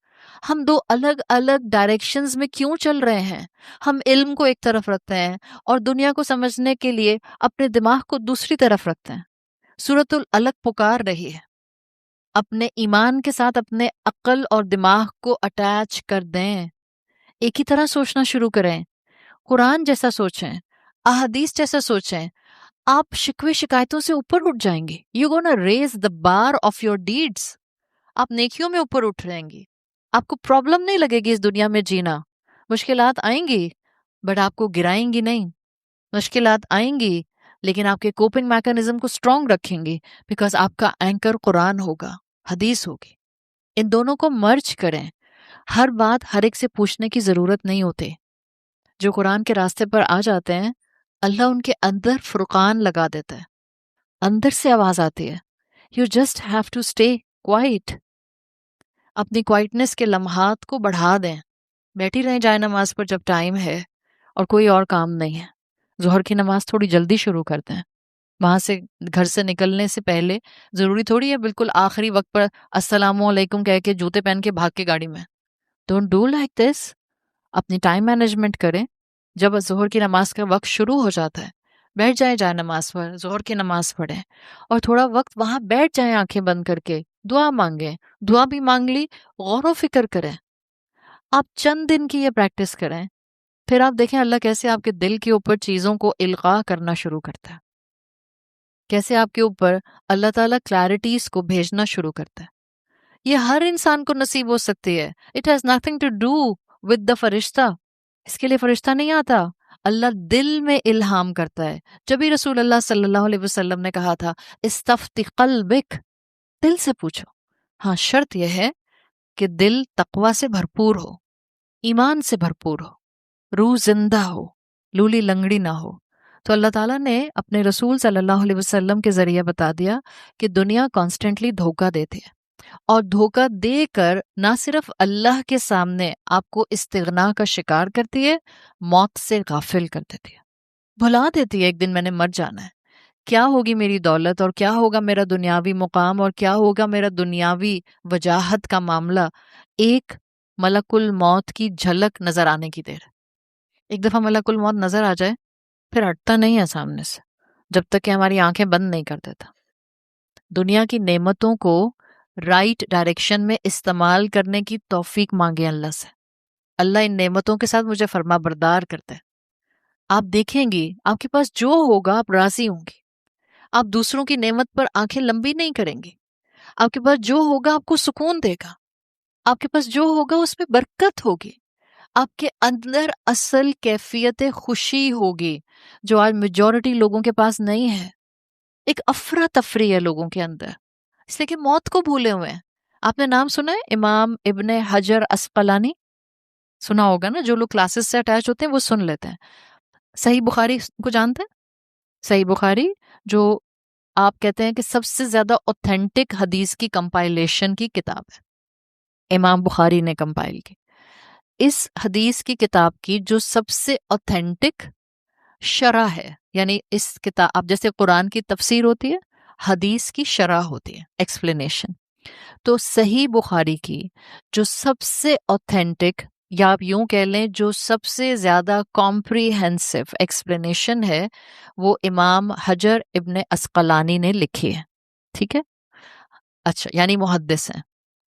ہم دو الگ الگ ڈائریکشنز میں کیوں چل رہے ہیں؟ ہم علم کو ایک طرف رکھتے ہیں اور دنیا کو سمجھنے کے لیے اپنے دماغ کو دوسری طرف رکھتے ہیں۔ سورۃ العلق پکار رہی ہے، اپنے ایمان کے ساتھ اپنے عقل اور دماغ کو اٹیچ کر دیں، ایک ہی طرح سوچنا شروع کریں، قرآن جیسا سوچیں، احادیث جیسا سوچیں، آپ شکوے شکایتوں سے اوپر اٹھ جائیں گے۔ You gonna raise the bar of your deeds, آپ نیکیوں میں اوپر اٹھ رہیں گی، آپ کو پرابلم نہیں لگے گی اس دنیا میں جینا۔ مشکلات آئیں گی بٹ آپ کو گرائیں گی نہیں، مشکلات آئیں گی لیکن آپ کے کوپنگ میکانزم کو اسٹرانگ رکھیں گی، بیکاز آپ کا اینکر قرآن ہوگا، حدیث ہوگی۔ ان دونوں کو مرج کریں، ہر بات ہر ایک سے پوچھنے کی ضرورت نہیں ہوتی۔ جو قرآن کے راستے پر آ جاتے ہیں اللہ ان کے اندر فرقان لگا دیتا ہے، اندر سے آواز آتی ہے، you just have to stay quiet. اپنی کوائٹنس کے لمحات کو بڑھا دیں، بیٹھی رہیں جائے نماز پر جب ٹائم ہے اور کوئی اور کام نہیں ہے۔ ظہر کی نماز تھوڑی جلدی شروع کرتے ہیں، وہاں سے گھر سے نکلنے سے پہلے ضروری تھوڑی ہے بالکل آخری وقت پر السلام علیکم کہہ کے جوتے پہن کے بھاگ کے گاڑی میں۔ ڈونٹ ڈو لائک دس، اپنی ٹائم مینجمنٹ کریں۔ جب ظہر کی نماز کا وقت شروع ہو جاتا ہے بیٹھ جائیں جائے نماز پر، ظہر کی نماز پڑھیں اور تھوڑا وقت وہاں بیٹھ جائیں آنکھیں بند کر کے، دعا مانگیں، دعا بھی مانگ لی، غور و فکر کریں۔ آپ چند دن کی یہ پریکٹس کریں، پھر آپ دیکھیں اللہ کیسے آپ کے دل کے اوپر چیزوں کو القاء کرنا شروع کرتا ہے، کیسے آپ کے اوپر اللہ تعالیٰ کلیرٹیز کو بھیجنا شروع کرتا ہے۔ یہ ہر انسان کو نصیب ہو سکتی ہے۔ It has nothing to do with the فرشتہ، اس کے لیے فرشتہ نہیں آتا، اللہ دل میں الہام کرتا ہے۔ جب ہی رسول اللہ صلی اللہ علیہ وسلم نے کہا تھا استفتی قلبک، دل سے پوچھو۔ ہاں شرط یہ ہے کہ دل تقوی سے بھرپور ہو، ایمان سے بھرپور ہو، روح زندہ ہو، لولی لنگڑی نہ ہو۔ تو اللہ تعالیٰ نے اپنے رسول صلی اللہ علیہ وسلم کے ذریعے بتا دیا کہ دنیا کانسٹنٹلی دھوکہ دیتی ہے، اور دھوکہ دے کر نہ صرف اللہ کے سامنے آپ کو استغنا کا شکار کرتی ہے، موت سے غافل کر دیتی ہے، بھلا دیتی ہے ایک دن میں نے مر جانا ہے، کیا ہوگی میری دولت اور کیا ہوگا میرا دنیاوی مقام اور کیا ہوگا میرا دنیاوی وجاہت کا معاملہ، ایک ملک الموت کی جھلک نظر آنے کی دیر۔ ایک دفعہ ملک الموت نظر آ جائے پھر ہٹتا نہیں ہے سامنے سے جب تک کہ ہماری آنکھیں بند نہیں کر دیتا۔ دنیا کی نعمتوں کو رائٹ ڈائریکشن میں استعمال کرنے کی توفیق مانگے اللہ سے۔ اللہ ان نعمتوں کے ساتھ مجھے فرما بردار کرتا ہے۔ آپ دیکھیں گی آپ کے پاس جو ہوگا آپ راضی ہوں گی، آپ دوسروں کی نعمت پر آنکھیں لمبی نہیں کریں گی، آپ کے پاس جو ہوگا آپ کو سکون دے گا، آپ کے پاس جو ہوگا اس میں برکت ہوگی، آپ کے اندر اصل کیفیت خوشی ہوگی جو آج میجورٹی لوگوں کے پاس نہیں ہے۔ ایک افراتفری ہے لوگوں کے اندر، اس لیے کہ موت کو بھولے ہوئے ہیں۔ آپ نے نام سنا ہے امام ابن حجر عسقلانی؟ سنا ہوگا نا، جو لوگ کلاسز سے اٹیچ ہوتے ہیں وہ سن لیتے ہیں. صحیح بخاری کو جانتے ہیں؟ صحیح بخاری جو آپ کہتے ہیں کہ سب سے زیادہ اوتھینٹک حدیث کی کمپائلیشن کی کتاب ہے، امام بخاری نے کمپائل کی. اس حدیث کی کتاب کی جو سب سے اوتھینٹک شرح ہے، یعنی اس کتاب اب جیسے قرآن کی تفسیر ہوتی ہے، حدیث کی شرح ہوتی ہے، ایکسپلینیشن. تو صحیح بخاری کی جو سب سے اوتھینٹک، یا آپ یوں کہہ لیں جو سب سے زیادہ کمپریہنسو ایکسپلینیشن ہے، وہ امام حجر ابن عسقلانی نے لکھی ہے. ٹھیک ہے، اچھا، یعنی محدث ہیں،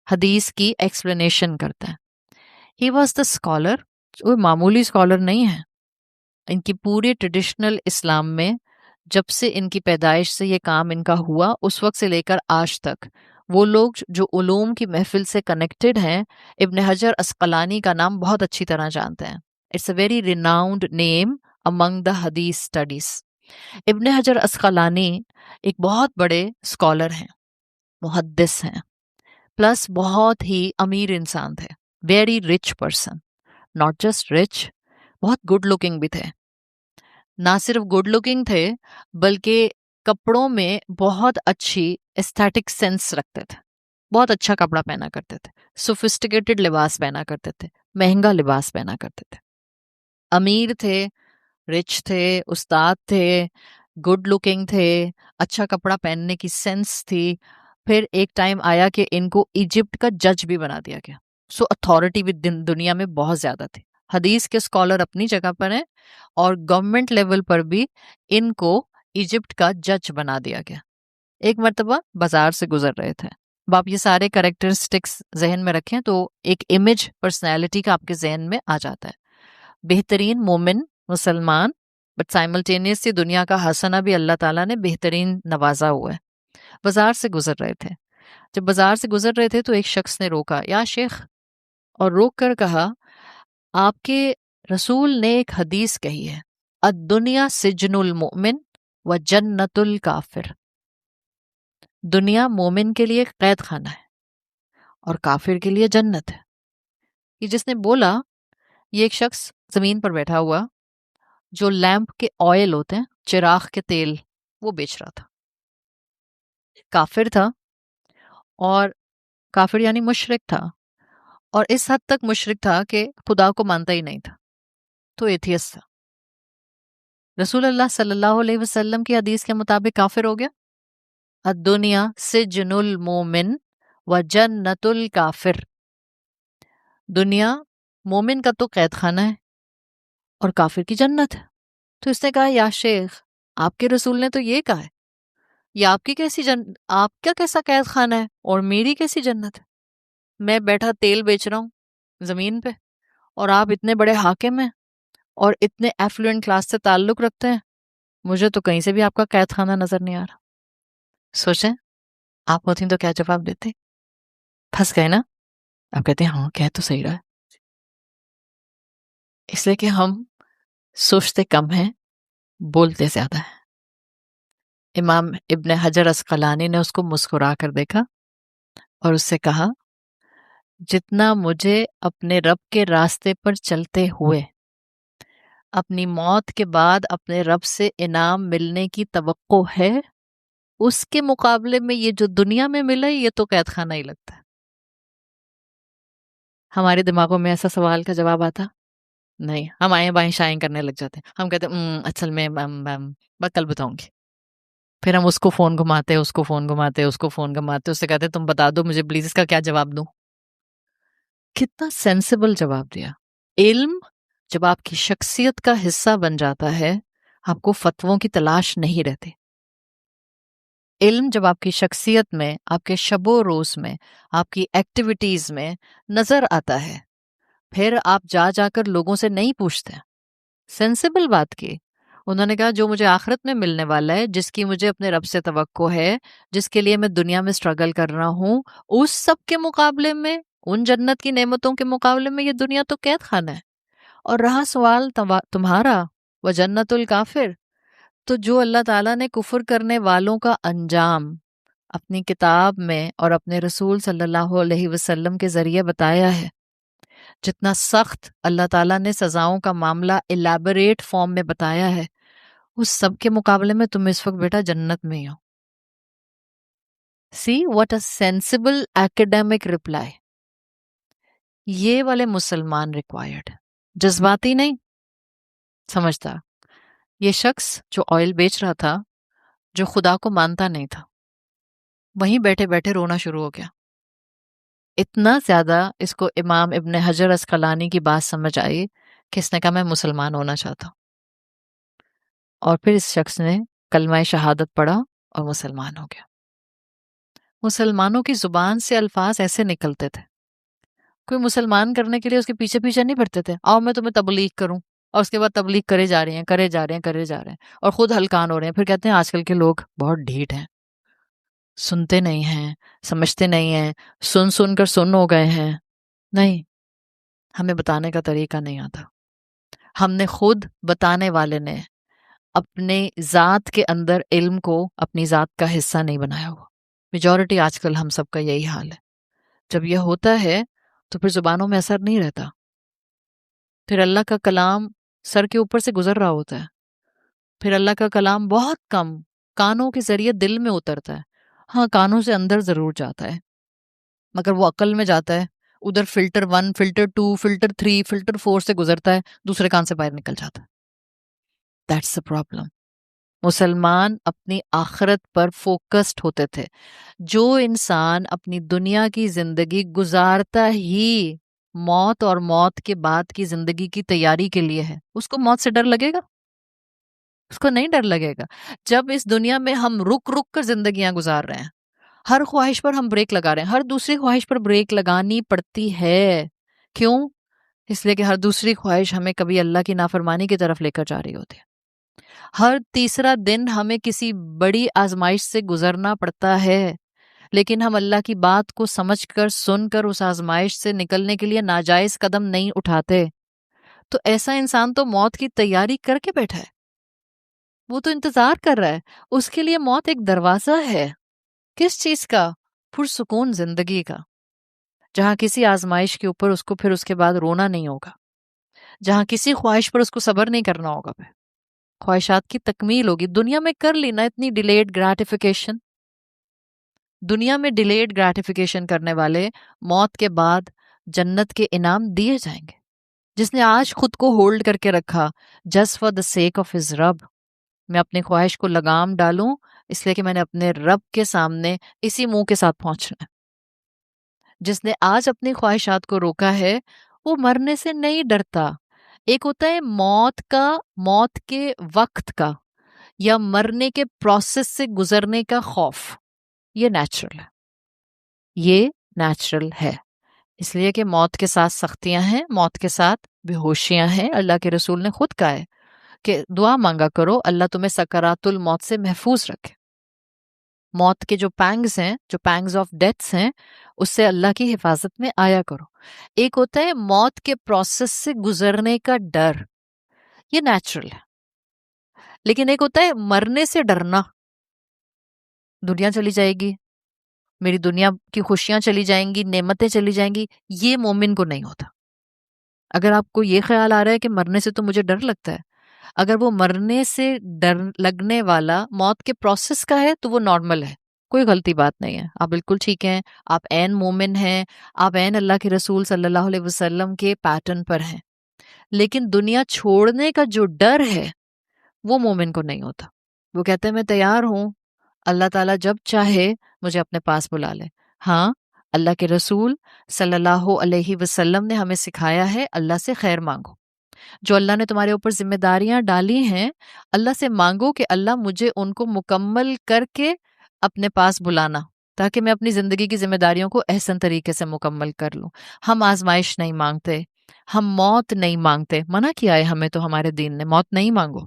حدیث کی ایکسپلینیشن کرتا ہے. ہی واز دا اسکالر، وہ معمولی اسکالر نہیں ہے. ان کی پوری ٹریڈیشنل اسلام میں جب سے ان کی پیدائش سے یہ کام ان کا ہوا، اس وقت سے لے کر آج تک وہ لوگ جو علوم کی محفل سے کنیکٹڈ ہیں، ابن حجر عسقلانی کا نام بہت اچھی طرح جانتے ہیں. اٹس اے ویری ریناؤنڈ نیم امنگ دا حدیث اسٹڈیز. ابن حجر عسقلانی ایک بہت بڑے اسکالر ہیں، محدث ہیں، پلس بہت ہی امیر انسان تھے. Very rich person, not just rich, بہت گڈ لکنگ بھی تھے. نہ صرف گڈ لکنگ تھے بلکہ کپڑوں میں بہت اچھی ایستھیٹک سینس رکھتے تھے. بہت اچھا کپڑا پہنا کرتے تھے، سوفسٹیکیٹڈ لباس پہنا کرتے تھے، مہنگا لباس پہنا کرتے تھے. امیر تھے، رچ تھے، استاد تھے، گڈ لکنگ تھے، اچھا کپڑا پہننے کی سینس تھی. پھر ایک ٹائم آیا کہ ان کو ایجپٹ کا جج بھی بنا دیا گیا. سو اتھارٹی بھی دنیا میں بہت زیادہ تھی. حدیث کے اسکالر اپنی جگہ پر ہیں، اور گورنمنٹ لیول پر بھی ان کو ایجپٹ کا جج بنا دیا گیا. ایک مرتبہ بازار سے گزر رہے تھے. اب آپ یہ سارے کریکٹرسٹکس ذہن میں رکھیں تو ایک امیج پرسنالٹی کا آپ کے ذہن میں آ جاتا ہے. بہترین مومن مسلمان، بٹ سائملٹینیسلی دنیا کا حسنہ بھی اللہ تعالیٰ نے بہترین نوازا ہوا ہے. بازار سے گزر رہے تھے. جب بازار سے گزر رہے تھے تو ایک شخص نے روکا، یا شیخ، اور روک کر کہا، آپ کے رسول نے ایک حدیث کہی ہے، الدنیا سجن المؤمن و جنت الکافر. دنیا مومن کے لیے قید خانہ ہے اور کافر کے لیے جنت ہے. یہ جس نے بولا، یہ ایک شخص زمین پر بیٹھا ہوا جو لیمپ کے آئل ہوتے ہیں، چراغ کے تیل، وہ بیچ رہا تھا. کافر تھا، اور کافر یعنی مشرک تھا، اور اس حد تک مشرک تھا کہ خدا کو مانتا ہی نہیں تھا. تو ایتھیسٹ تھا. رسول اللہ صلی اللہ علیہ وسلم کی حدیث کے مطابق کافر ہو گیا. الدنیا سجن المومن و جنت الکافر. دنیا مومن کا تو قید خانہ ہے اور کافر کی جنت ہے. تو اس نے کہا، یا شیخ، آپ کے رسول نے تو یہ کہا ہے، یہ آپ کی کیسی آپ کا کیسا قید خانہ ہے اور میری کیسی جنت ہے؟ میں بیٹھا تیل بیچ رہا ہوں زمین پہ، اور آپ اتنے بڑے حاکم ہیں اور اتنے ایفلوئنٹ کلاس سے تعلق رکھتے ہیں، مجھے تو کہیں سے بھی آپ کا قید خانہ نظر نہیں آ رہا. سوچیں آپ ہوتی تو کیا جواب دیتے؟ پھنس گئے نا. آپ کہتے ہیں ہاں کہہ تو صحیح رہا ہے. اس لیے کہ ہم سوچتے کم ہیں، بولتے زیادہ ہیں. امام ابن حجر عسقلانی نے اس کو مسکرا کر دیکھا اور اس سے کہا، جتنا مجھے اپنے رب کے راستے پر چلتے ہوئے اپنی موت کے بعد اپنے رب سے انعام ملنے کی توقع ہے، اس کے مقابلے میں یہ جو دنیا میں ملا یہ تو قید خانہ ہی لگتا ہے. ہمارے دماغوں میں ایسا سوال کا جواب آتا نہیں. ہم آئیں بائیں شائیں کرنے لگ جاتے ہیں. ہم کہتے ہیں اصل میں میں کل بتاؤں گی. پھر ہم اس کو فون گھماتے، اس کو فون گھماتے، اس کو فون گھماتے، اس سے کہتے تم بتا دو مجھے پلیز اس کا کیا جواب دوں. کتنا سینسیبل جواب دیا. علم جب آپ کی شخصیت کا حصہ بن جاتا ہے، آپ کو فتووں کی تلاش نہیں رہتی. علم جب آپ کی شخصیت میں، آپ کے شب و روز میں، آپ کی ایکٹیویٹیز میں نظر آتا ہے، پھر آپ جا جا کر لوگوں سے نہیں پوچھتے. سینسیبل بات کی. انہوں نے کہا جو مجھے آخرت میں ملنے والا ہے، جس کی مجھے اپنے رب سے توقع ہے، جس کے لیے میں دنیا میں سٹرگل کر رہا ہوں، اس سب کے مقابلے میں، ان جنت کی نعمتوں کے مقابلے میں یہ دنیا تو قید خانہ ہے. اور رہا سوال تمہارا وہ جنت الکافر، تو جو اللہ تعالیٰ نے کفر کرنے والوں کا انجام اپنی کتاب میں اور اپنے رسول صلی اللہ علیہ وسلم کے ذریعے بتایا ہے، جتنا سخت اللہ تعالیٰ نے سزاؤں کا معاملہ الیبوریٹ فارم میں بتایا ہے، اس سب کے مقابلے میں تم اس وقت بیٹا جنت میں ہی ہو. See what a sensible academic reply. یہ والے مسلمان ریکوائرڈ، جذباتی نہیں، سمجھدار. یہ شخص جو آئل بیچ رہا تھا، جو خدا کو مانتا نہیں تھا، وہیں بیٹھے بیٹھے رونا شروع ہو گیا. اتنا زیادہ اس کو امام ابن حجر اسقلانی کی بات سمجھ آئی کہ اس نے کہا میں مسلمان ہونا چاہتا ہوں. اور پھر اس شخص نے کلمہ شہادت پڑھا اور مسلمان ہو گیا. مسلمانوں کی زبان سے الفاظ ایسے نکلتے تھے. کوئی مسلمان کرنے کے لیے اس کے پیچھے پیچھے نہیں پڑتے تھے، آؤ میں تمہیں تبلیغ کروں، اور اس کے بعد تبلیغ کرے جا رہے ہیں کرے جا رہے ہیں کرے جا رہے ہیں اور خود ہلکان ہو رہے ہیں. پھر کہتے ہیں آج کل کے لوگ بہت ڈھیٹ ہیں، سنتے نہیں ہیں، سمجھتے نہیں ہیں، سن سن کر سن ہو گئے ہیں. نہیں، ہمیں بتانے کا طریقہ نہیں آتا. ہم نے خود بتانے والے نے اپنے ذات کے اندر علم کو اپنی ذات کا حصہ نہیں بنایا ہوا. میجورٹی آج کل ہم سب کا یہی حال ہے. جب یہ ہوتا ہے تو پھر زبانوں میں اثر نہیں رہتا. پھر اللہ کا کلام سر کے اوپر سے گزر رہا ہوتا ہے. پھر اللہ کا کلام بہت کم کانوں کے ذریعے دل میں اترتا ہے. ہاں، کانوں سے اندر ضرور جاتا ہے، مگر وہ عقل میں جاتا ہے، ادھر فلٹر 1 فلٹر 2 فلٹر 3 فلٹر 4 سے گزرتا ہے، دوسرے کان سے باہر نکل جاتا ہے. That's the problem. مسلمان اپنی آخرت پر فوکسڈ ہوتے تھے. جو انسان اپنی دنیا کی زندگی گزارتا ہی موت اور موت کے بعد کی زندگی کی تیاری کے لیے ہے، اس کو موت سے ڈر لگے گا؟ اس کو نہیں ڈر لگے گا. جب اس دنیا میں ہم رک رک کر زندگیاں گزار رہے ہیں، ہر خواہش پر ہم بریک لگا رہے ہیں، ہر دوسری خواہش پر بریک لگانی پڑتی ہے. کیوں؟ اس لیے کہ ہر دوسری خواہش ہمیں کبھی اللہ کی نافرمانی کی طرف لے کر جا رہی ہوتی ہے. ہر تیسرا دن ہمیں کسی بڑی آزمائش سے گزرنا پڑتا ہے، لیکن ہم اللہ کی بات کو سمجھ کر سن کر اس آزمائش سے نکلنے کے لیے ناجائز قدم نہیں اٹھاتے. تو ایسا انسان تو موت کی تیاری کر کے بیٹھا ہے، وہ تو انتظار کر رہا ہے. اس کے لیے موت ایک دروازہ ہے. کس چیز کا؟ پرسکون زندگی کا، جہاں کسی آزمائش کے اوپر اس کو پھر اس کے بعد رونا نہیں ہوگا، جہاں کسی خواہش پر اس کو صبر نہیں کرنا ہوگا. پھر خواہشات کی تکمیل ہوگی. دنیا میں کر لینا اتنی ڈیلیڈ گریٹیفیکیشن. دنیا میں ڈیلیڈ گریٹیفیکیشن کرنے والے موت کے بعد جنت کے انعام دیے جائیں گے. جس نے آج خود کو ہولڈ کر کے رکھا just for the sake of his رب، میں اپنی خواہش کو لگام ڈالوں اس لیے کہ میں نے اپنے رب کے سامنے اسی منہ کے ساتھ پہنچنا ہے. جس نے آج اپنی خواہشات کو روکا ہے وہ مرنے سے نہیں ڈرتا. ایک ہوتا ہے موت کا، موت کے وقت کا یا مرنے کے پروسیس سے گزرنے کا خوف. یہ نیچرل ہے، یہ نیچرل ہے. اس لیے کہ موت کے ساتھ سختیاں ہیں، موت کے ساتھ بے ہوشیاں ہیں. اللہ کے رسول نے خود کہا ہے کہ دعا مانگا کرو اللہ تمہیں سکرات الموت سے محفوظ رکھے. موت کے جو پینگز ہیں، جو پینگز آف ڈیتھس ہیں، اس سے اللہ کی حفاظت میں آیا کرو. ایک ہوتا ہے موت کے پروسیس سے گزرنے کا ڈر، یہ نیچرل ہے. لیکن ایک ہوتا ہے مرنے سے ڈرنا. دنیا چلی جائے گی، میری دنیا کی خوشیاں چلی جائیں گی، نعمتیں چلی جائیں گی، یہ مومن کو نہیں ہوتا. اگر آپ کو یہ خیال آ رہا ہے کہ مرنے سے تو مجھے ڈر لگتا ہے، اگر وہ مرنے سے ڈر لگنے والا موت کے پروسیس کا ہے تو وہ نارمل ہے، کوئی غلطی بات نہیں ہے. آپ بالکل ٹھیک ہیں، آپ عین مومن ہیں، آپ عین اللہ کے رسول صلی اللہ علیہ وسلم کے پیٹرن پر ہیں. لیکن دنیا چھوڑنے کا جو ڈر ہے وہ مومن کو نہیں ہوتا. وہ کہتے ہیں میں تیار ہوں، اللہ تعالیٰ جب چاہے مجھے اپنے پاس بلا لے. ہاں، اللہ کے رسول صلی اللہ علیہ وسلم نے ہمیں سکھایا ہے اللہ سے خیر مانگو. جو اللہ نے تمہارے اوپر ذمہ داریاں ڈالی ہیں اللہ سے مانگو کہ اللہ مجھے ان کو مکمل کر کے اپنے پاس بلانا، تاکہ میں اپنی زندگی کی ذمہ داریوں کو احسن طریقے سے مکمل کر لوں. ہم آزمائش نہیں مانگتے، ہم موت نہیں مانگتے. منع کیا ہے ہمیں تو ہمارے دین نے، موت نہیں مانگو.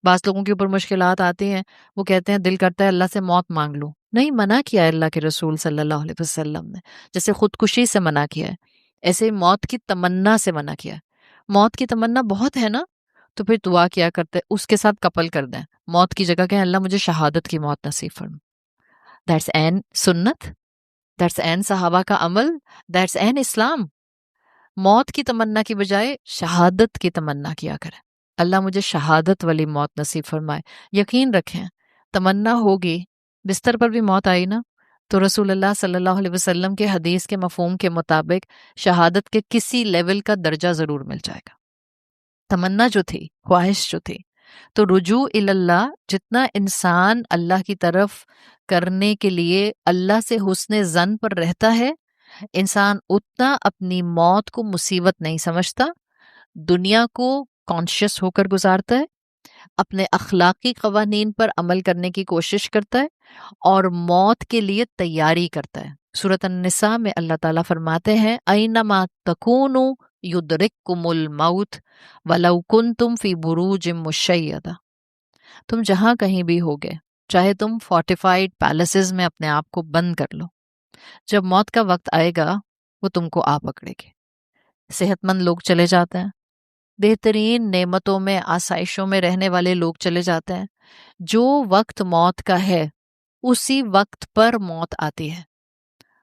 بعض لوگوں کے اوپر مشکلات آتی ہیں، وہ کہتے ہیں دل کرتا ہے اللہ سے موت مانگ لوں. نہیں، منع کیا ہے اللہ کے رسول صلی اللہ علیہ وسلم نے. جیسے خودکشی سے منع کیا ہے، ایسے موت کی تمنا سے منع کیا ہے. موت کی تمنا بہت ہے نا، تو پھر دعا کیا کرتے اس کے ساتھ کپل کر دیں. موت کی جگہ کہیں اللہ مجھے شہادت کی موت نصیب فرما. دیٹس این سنت، دیٹس این صحابہ کا عمل، دیٹس این اسلام. موت کی تمنا کی بجائے شہادت کی تمنا کیا کریں. اللہ مجھے شہادت والی موت نصیب فرمائے. یقین رکھیں تمنا ہوگی. بستر پر بھی موت آئی نا تو رسول اللہ صلی اللہ علیہ وسلم کے حدیث کے مفہوم کے مطابق شہادت کے کسی لیول کا درجہ ضرور مل جائے گا. تمنا جو تھی، خواہش جو تھی، تو رجوع اللہ جتنا انسان اللہ کی طرف کرنے کے لیے اللہ سے حسن ظن پر رہتا ہے، انسان اتنا اپنی موت کو مصیبت نہیں سمجھتا، دنیا کو کانشیس ہو کر گزارتا ہے، اپنے اخلاقی قوانین پر عمل کرنے کی کوشش کرتا ہے اور موت کے لیے تیاری کرتا ہے. سورۃ النساء میں اللہ تعالیٰ فرماتے ہیں اینما تکونوا یدرککم الموت ولو کنتم فی بروج مشیدہ. تم جہاں کہیں بھی ہوگے، چاہے تم فورٹیفائڈ پیلسز میں اپنے آپ کو بند کر لو، جب موت کا وقت آئے گا وہ تم کو آ پکڑے گی. صحت مند لوگ چلے جاتے ہیں، بہترین نعمتوں میں آسائشوں میں رہنے والے لوگ چلے جاتے ہیں. جو وقت موت کا ہے اسی وقت پر موت آتی ہے.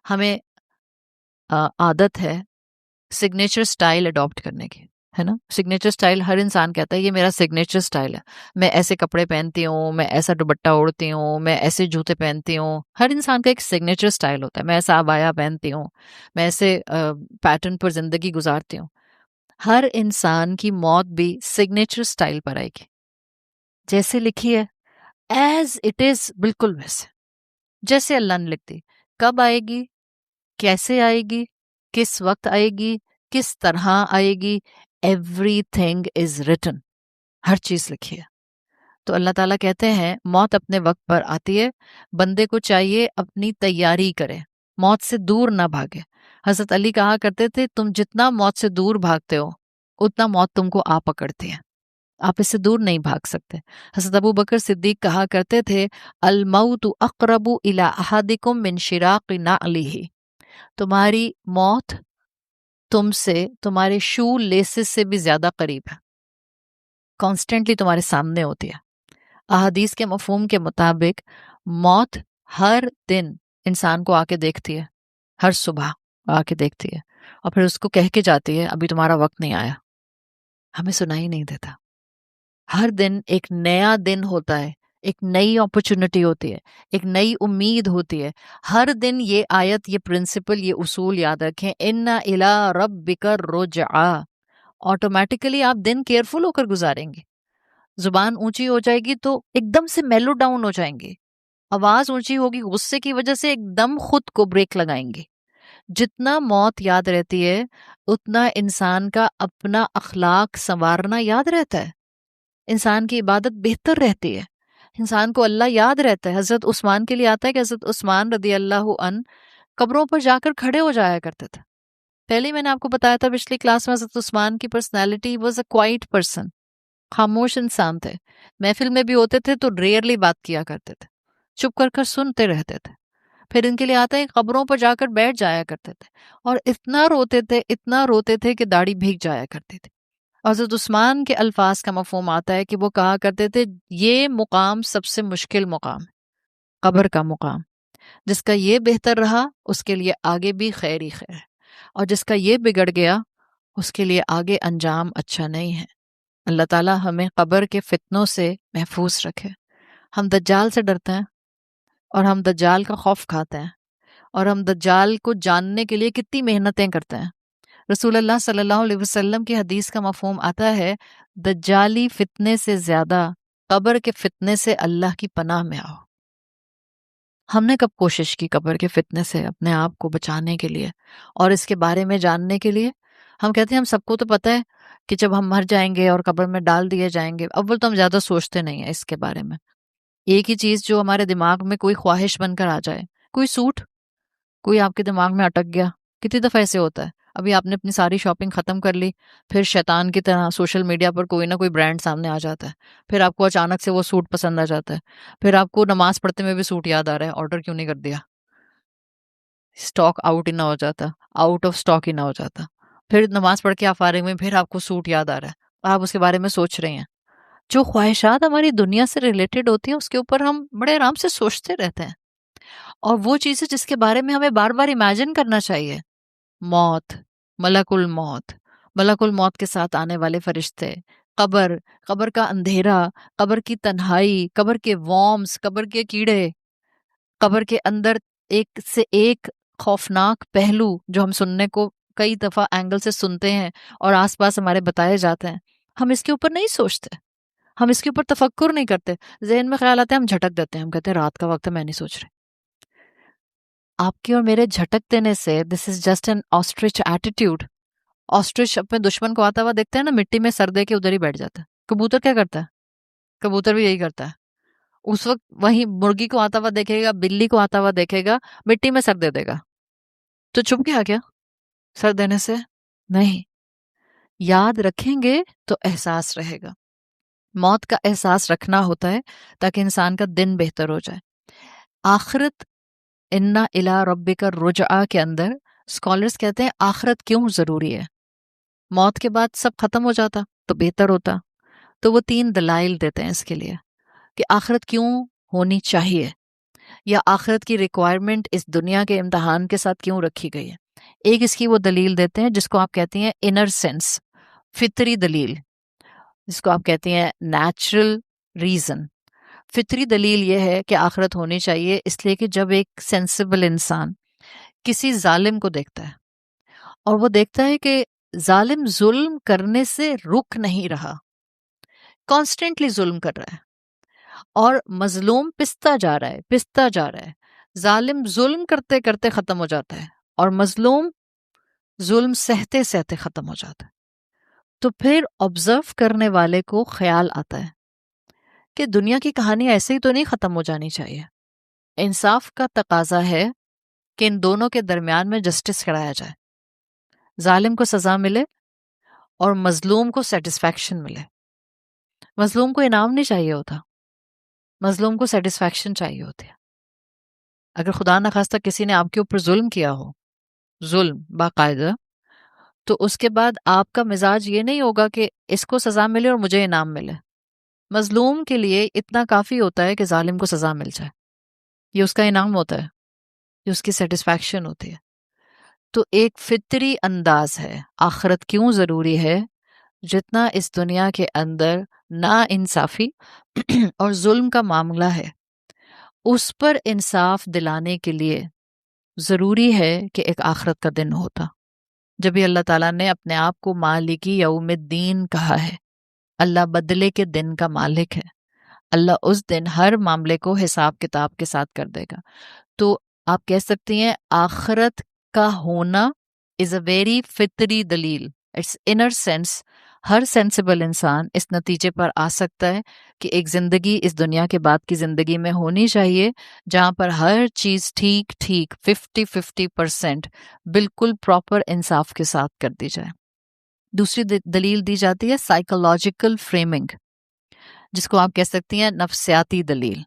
ہمیں عادت ہے سگنیچر سٹائل اڈاپٹ کرنے کی، ہے نا. سگنیچر سٹائل ہر انسان کہتا ہے یہ میرا سگنیچر سٹائل ہے، میں ایسے کپڑے پہنتی ہوں، میں ایسا دوپٹہ اوڑھتی ہوں، میں ایسے جوتے پہنتی ہوں. ہر انسان کا ایک سگنیچر سٹائل ہوتا ہے. میں ایسا عبایا پہنتی ہوں، میں ایسے پیٹرن پر زندگی گزارتی ہوں. ہر انسان کی موت بھی سگنیچر سٹائل پر آئے گی، جیسے لکھی ہے ایز اٹ از، بالکل ویسے جیسے اللہ نے لکھ دی. کب آئے گی، کیسے آئے گی، کس وقت آئے گی، کس طرح آئے گی، ایوری تھنگ از ریٹن، ہر چیز لکھی ہے. تو اللہ تعالیٰ کہتے ہیں موت اپنے وقت پر آتی ہے، بندے کو چاہیے اپنی تیاری کرے، موت سے دور نہ بھاگے. حضرت علی کہا کرتے تھے تم جتنا موت سے دور بھاگتے ہو اتنا موت تم کو آ پکڑتی ہے، آپ اس سے دور نہیں بھاگ سکتے. حضرت ابو بکر صدیق کہا کرتے تھے الموت اقرب الی احدکم من شراق نعلہ، تمہاری موت تم سے تمہارے شو لیسز سے بھی زیادہ قریب ہے، کانسٹنٹلی تمہارے سامنے ہوتی ہے. احادیث کے مفہوم کے مطابق موت ہر دن انسان کو آ کے دیکھتی ہے، ہر صبح آ کے دیکھتی ہے اور پھر اس کو کہہ کے جاتی ہے ابھی تمہارا وقت نہیں آیا. ہمیں سنائی نہیں دیتا. ہر دن ایک نیا دن ہوتا ہے، ایک نئی اپرچونٹی ہوتی ہے، ایک نئی امید ہوتی ہے. ہر دن یہ آیت، یہ پرنسپل، یہ اصول یاد رکھیں، ان الی ربک الرجعی. آٹومیٹیکلی آپ دن کیئرفل ہو کر گزاریں گے. زبان اونچی ہو جائے گی تو ایک دم سے میلو ڈاؤن ہو جائیں گے، آواز اونچی ہوگی غصے کی وجہ سے ایک دم خود کو بریک لگائیں گے. جتنا موت یاد رہتی ہے اتنا انسان کا اپنا اخلاق سنوارنا یاد رہتا ہے، انسان کی عبادت بہتر رہتی ہے، انسان کو اللہ یاد رہتا ہے. حضرت عثمان کے لیے آتا ہے کہ حضرت عثمان رضی اللہ عنہ قبروں پر جا کر کھڑے ہو جایا کرتے تھے. پہلے میں نے آپ کو بتایا تھا پچھلی کلاس میں، حضرت عثمان کی personality was a quite person, خاموش انسان تھے. محفل میں بھی ہوتے تھے تو ریئرلی بات کیا کرتے تھے، چپ کر کر سنتے رہتے تھے. پھر ان کے لیے آتا ہے قبروں پر جا کر بیٹھ جایا کرتے تھے اور اتنا روتے تھے کہ داڑھی بھیگ جایا کرتی تھی. حضرت عثمان کے الفاظ کا مفہوم آتا ہے کہ وہ کہا کرتے تھے یہ مقام سب سے مشکل مقام ہے، قبر کا مقام. جس کا یہ بہتر رہا اس کے لیے آگے بھی خیر ہی خیر ہے، اور جس کا یہ بگڑ گیا اس کے لیے آگے انجام اچھا نہیں ہے. اللہ تعالیٰ ہمیں قبر کے فتنوں سے محفوظ رکھے. ہم دجال سے ڈرتے ہیں اور ہم دجال کا خوف کھاتے ہیں اور ہم دجال کو جاننے کے لیے کتنی محنتیں کرتے ہیں. رسول اللہ صلی اللہ علیہ وسلم کی حدیث کا مفہوم آتا ہے دجالی فتنے سے زیادہ قبر کے فتنے سے اللہ کی پناہ میں آؤ. ہم نے کب کوشش کی قبر کے فتنے سے اپنے آپ کو بچانے کے لیے اور اس کے بارے میں جاننے کے لیے؟ ہم کہتے ہیں ہم سب کو تو پتہ ہے کہ جب ہم مر جائیں گے اور قبر میں ڈال دیے جائیں گے. اول تو ہم زیادہ سوچتے نہیں ہیں اس کے بارے میں. ایک ہی چیز جو ہمارے دماغ میں کوئی خواہش بن کر آ جائے، کوئی سوٹ کوئی آپ کے دماغ میں اٹک گیا. کتنی دفعہ ایسے ہوتا ہے، ابھی آپ نے اپنی ساری شاپنگ ختم کر لی، پھر شیطان کی طرح سوشل میڈیا پر کوئی نہ کوئی برانڈ سامنے آ جاتا ہے، پھر آپ کو اچانک سے وہ سوٹ پسند آ جاتا ہے، پھر آپ کو نماز پڑھتے میں بھی سوٹ یاد آ رہا ہے، آرڈر کیوں نہیں کر دیا، اسٹاک آؤٹ ہی نہ ہو جاتا، آؤٹ آف اسٹاک ہی نہ ہو جاتا. پھر نماز پڑھ کے آپ فارغ میں پھر آپ کو سوٹ یاد آ رہا ہے، آپ اس کے بارے میں سوچ رہے ہیں. جو خواہشات ہماری دنیا سے ریلیٹڈ ہوتی ہیں اس کے اوپر ہم بڑے آرام سے سوچتے رہتے ہیں. اور وہ چیزیں جس کے بارے میں ہمیں بار بار امیجن کرنا چاہیے، موت، ملک الموت، ملک الموت کے ساتھ آنے والے فرشتے، قبر، قبر کا اندھیرا، قبر کی تنہائی، قبر کے وارمز، قبر کے کیڑے، قبر کے اندر ایک سے ایک خوفناک پہلو جو ہم سننے کو کئی دفعہ اینگل سے سنتے ہیں اور آس پاس ہمارے بتائے جاتے ہیں، ہم اس کے اوپر نہیں سوچتے، ہم اس کے اوپر تفکر نہیں کرتے، ذہن میں خیال آتے ہیں ہم جھٹک دیتے ہیں، ہم کہتے ہیں رات کا وقت ہے میں نہیں سوچ رہے۔ آپ کے اور میرے جھٹک دینے سے this is just an ostrich attitude. Ostrich اپنے دشمن کو آتا ہوا دیکھتے ہیں نا، مٹی میں سر دے کے ادھر ہی بیٹھ جاتا ہے۔ کبوتر کیا کرتا ہے؟ کبوتر بھی یہی کرتا ہے، اس وقت وہی مرغی کو آتا ہوا دیکھے گا، بلی کو آتا ہوا دیکھے گا، مٹی میں سر دے دے گا۔ تو چھپ گیا کیا سر دینے سے؟ نہیں، یاد رکھیں گے تو احساس رہے گا۔ موت کا احساس رکھنا ہوتا ہے تاکہ انسان کا دن بہتر ہو جائے۔ آخرت، انا الی ربک الرجعہ کے اندر اسکالرز کہتے ہیں آخرت کیوں ضروری ہے؟ موت کے بعد سب ختم ہو جاتا تو بہتر ہوتا، تو وہ 3 دلائل دیتے ہیں اس کے لیے کہ آخرت کیوں ہونی چاہیے، یا آخرت کی ریکوائرمنٹ اس دنیا کے امتحان کے ساتھ کیوں رکھی گئی ہے۔ ایک اس کی وہ دلیل دیتے ہیں جس کو آپ کہتی ہیں انر سینس، فطری دلیل، جس کو آپ کہتی ہیں نیچرل ریزن۔ فطری دلیل یہ ہے کہ آخرت ہونی چاہیے اس لیے کہ جب ایک سینسیبل انسان کسی ظالم کو دیکھتا ہے اور وہ دیکھتا ہے کہ ظالم ظلم کرنے سے رک نہیں رہا، کانسٹنٹلی ظلم کر رہا ہے، اور مظلوم پستا جا رہا ہے، پستا جا رہا ہے، ظالم ظلم کرتے کرتے ختم ہو جاتا ہے اور مظلوم ظلم سہتے سہتے ختم ہو جاتا ہے، تو پھر آبزرو کرنے والے کو خیال آتا ہے کہ دنیا کی کہانی ایسے ہی تو نہیں ختم ہو جانی چاہیے۔ انصاف کا تقاضا ہے کہ ان دونوں کے درمیان میں جسٹس کرایا جائے، ظالم کو سزا ملے اور مظلوم کو سیٹسفیکشن ملے۔ مظلوم کو انعام نہیں چاہیے ہوتا، مظلوم کو سیٹسفیکشن چاہیے ہوتی ہے۔ اگر خدا نخواستہ کسی نے آپ کے اوپر ظلم کیا ہو، ظلم باقاعدہ، تو اس کے بعد آپ کا مزاج یہ نہیں ہوگا کہ اس کو سزا ملے اور مجھے انعام ملے۔ مظلوم کے لیے اتنا کافی ہوتا ہے کہ ظالم کو سزا مل جائے، یہ اس کا انعام ہوتا ہے، یہ اس کی سیٹسفیکشن ہوتی ہے۔ تو ایک فطری انداز ہے آخرت کیوں ضروری ہے، جتنا اس دنیا کے اندر نا انصافی اور ظلم کا معاملہ ہے، اس پر انصاف دلانے کے لیے ضروری ہے کہ ایک آخرت کا دن ہوتا۔ جبھی اللہ تعالیٰ نے اپنے آپ کو مالک یوم الدین کہا ہے، اللہ بدلے کے دن کا مالک ہے، اللہ اس دن ہر معاملے کو حساب کتاب کے ساتھ کر دے گا۔ تو آپ کہہ سکتی ہیں آخرت کا ہونا از اے ویری فطری دلیل، اٹس انر سینس۔ ہر سینسیبل انسان اس نتیجے پر آ سکتا ہے کہ ایک زندگی اس دنیا کے بعد کی زندگی میں ہونی چاہیے جہاں پر ہر چیز ٹھیک 50-50% بالکل پراپر انصاف کے ساتھ کر دی جائے۔ دوسری دلیل دی جاتی ہے سائیکولوجیکل فریمنگ، جس کو آپ کہہ سکتی ہیں نفسیاتی دلیل۔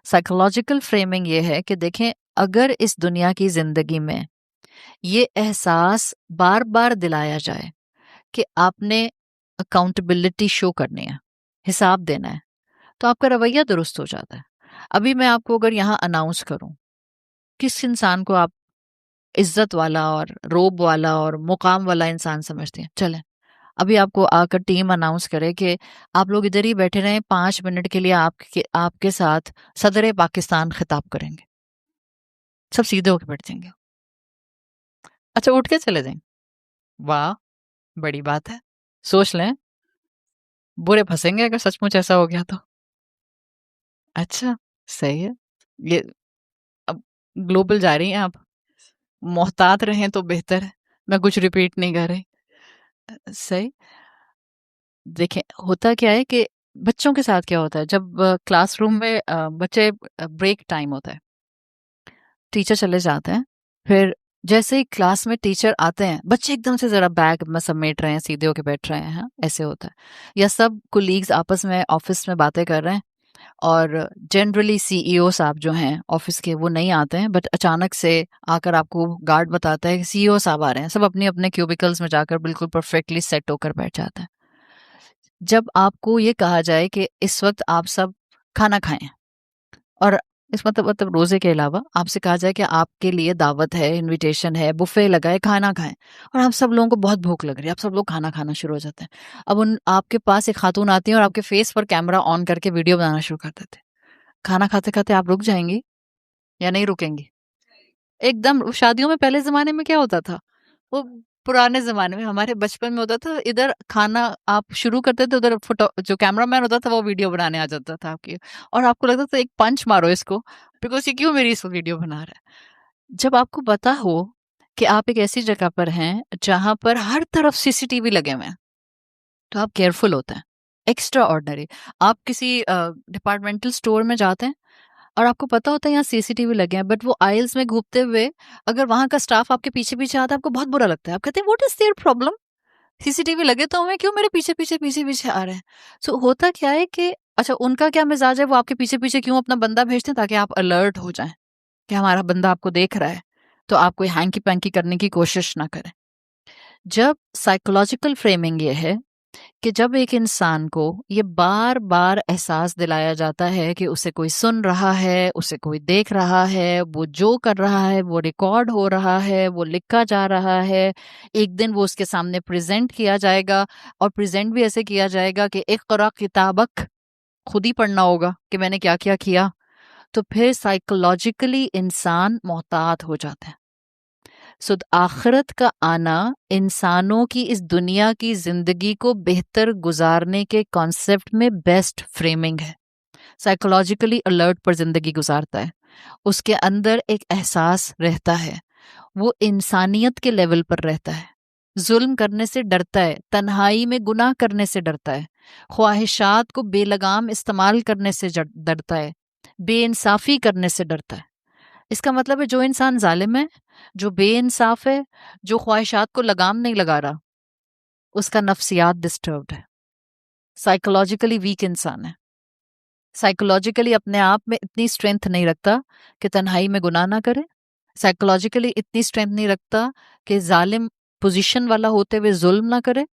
سائیکولوجیکل فریمنگ یہ ہے کہ دیکھیں، اگر اس دنیا کی زندگی میں یہ احساس بار بار دلایا جائے کہ آپ نے اکاؤنٹیبلٹی شو کرنی ہے، حساب دینا ہے، تو آپ کا رویہ درست ہو جاتا ہے۔ ابھی میں آپ کو اگر یہاں اناؤنس کروں، کس انسان کو آپ عزت والا اور روب والا اور مقام والا انسان سمجھتے ہیں؟ چلیں ابھی آپ کو آ کر ٹیم اناؤنس کرے کہ آپ لوگ ادھر ہی بیٹھے رہیں، 5 منٹ کے لیے آپ کے ساتھ صدر پاکستان خطاب کریں گے، سب سیدھے ہو کے بیٹھ جائیں گے۔ اچھا اٹھ کے چلے جائیں، واہ بڑی بات ہے، سوچ لیں، برے پھنسیں گے اگر سچ مچ ایسا ہو گیا تو۔ اچھا صحیح ہے، یہ اب گلوبل جا رہی ہیں آپ، محتاط رہیں تو بہتر ہے، میں کچھ ریپیٹ نہیں کر رہی۔ صحیح۔ دیکھیں ہوتا کیا ہے کہ بچوں کے ساتھ کیا ہوتا ہے، جب کلاس روم میں بچے بریک ٹائم ہوتا ہے، ٹیچر چلے جاتے ہیں، پھر جیسے ہی کلاس میں ٹیچر آتے ہیں بچے ایک دم سے ذرا بیگ میں سمیٹ رہے ہیں، سیدھے ہو کے بیٹھ رہے ہیں، ایسے ہوتا ہے۔ یا سب کولیگز آپس میں آفس میں باتیں کر رہے ہیں، اور جنرلی سی ای او صاحب جو ہیں آفس کے وہ نہیں آتے ہیں، بٹ اچانک سے آ کر آپ کو گارڈ بتاتا ہے کہ سی ای او صاحب آ رہے ہیں، سب اپنے اپنے کیوبیکلز میں جا کر بالکل پرفیکٹلی سیٹ ہو کر بیٹھ جاتا ہے۔ جب آپ کو یہ کہا جائے کہ اس وقت آپ سب کھانا کھائیں اور اس مطلب روزے کے علاوہ آپ سے کہا جائے کہ آپ کے لیے دعوت ہے، انویٹیشن ہے، بفے لگا ہے، کھانا کھائیں، اور آپ سب لوگوں کو بہت بھوک لگ رہی ہے، آپ سب لوگ کھانا کھانا شروع ہو جاتے ہیں. اب آپ کے پاس ایک خاتون آتی ہیں اور آپ کے فیس پر کیمرہ آن کر کے ویڈیو بنانا شروع کر دیتے ہیں. کھانا کھاتے کھاتے آپ رک جائیں گی یا نہیں رکیں گی؟ ایک دم. شادیوں میں پہلے زمانے میں کیا ہوتا تھا، وہ پرانے زمانے میں ہمارے بچپن میں ہوتا تھا، ادھر کھانا آپ شروع کرتے تھے، ادھر جو کیمرہ مین ہوتا تھا وہ ویڈیو بنانے آ جاتا تھا آپ کی، اور آپ کو لگتا تھا ایک پنچ مارو اس کو، بیکاز یہ کیوں میری اس ویڈیو بنا رہا ہے. جب آپ کو پتا ہو کہ آپ ایک ایسی جگہ پر ہیں جہاں پر ہر طرف سی سی ٹی وی لگے ہوئے ہیں، تو آپ کیئرفل ہوتے ہیں. Extra ordinary. آپ کسی ڈپارٹمنٹل اسٹور میں جاتے ہیں اور آپ کو پتا ہوتا ہے یہاں سی سی ٹی وی لگے ہیں، بٹ وہ آئلز میں گھومتے ہوئے اگر وہاں کا اسٹاف آپ کے پیچھے پیچھے آتا ہے، آپ کو بہت برا لگتا ہے. آپ کہتے ہیں what is their problem, C C T V لگے تو ہمیں کیوں میرے پیچھے پیچھے پیچھے پیچھے آ رہے ہیں. سو ہوتا کیا ہے کہ اچھا ان کا کیا مزاج ہے، وہ آپ کے پیچھے پیچھے کیوں اپنا بندہ بھیجتے ہیں، تاکہ آپ الرٹ ہو جائیں کہ ہمارا بندہ آپ کو دیکھ رہا ہے، تو آپ کوئی ہینکی پینکی کرنے کی کوشش نہ کریں. جب سائیکولوجیکل فریمنگ یہ ہے کہ جب ایک انسان کو یہ بار بار احساس دلایا جاتا ہے کہ اسے کوئی سن رہا ہے، اسے کوئی دیکھ رہا ہے، وہ جو کر رہا ہے وہ ریکارڈ ہو رہا ہے، وہ لکھا جا رہا ہے، ایک دن وہ اس کے سامنے پریزنٹ کیا جائے گا، اور پریزنٹ بھی ایسے کیا جائے گا کہ اقرا کتابک، خود ہی پڑھنا ہوگا کہ میں نے کیا کیا کیا. تو پھر سائیکولوجیکلی انسان محتاط ہو جاتا ہے. سود آخرت کا آنا انسانوں کی اس دنیا کی زندگی کو بہتر گزارنے کے کانسیپٹ میں بیسٹ فریمنگ ہے. سائیکولوجیکلی الرٹ پر زندگی گزارتا ہے، اس کے اندر ایک احساس رہتا ہے، وہ انسانیت کے لیول پر رہتا ہے، ظلم کرنے سے ڈرتا ہے، تنہائی میں گناہ کرنے سے ڈرتا ہے، خواہشات کو بے لگام استعمال کرنے سے ڈرتا ہے، بے انصافی کرنے سے ڈرتا ہے. اس کا مطلب ہے جو انسان ظالم ہے، جو بے انصاف ہے، جو خواہشات کو لگام نہیں لگا رہا، اس کا نفسیات ڈسٹربڈ ہے، سائیکولوجیکلی ویک انسان ہے، سائیکولوجیکلی اپنے آپ میں اتنی اسٹرینتھ نہیں رکھتا کہ تنہائی میں گناہ نہ کرے، سائیکولوجیکلی اتنی اسٹرینتھ نہیں رکھتا کہ ظالم پوزیشن والا ہوتے ہوئے ظلم نہ کرے،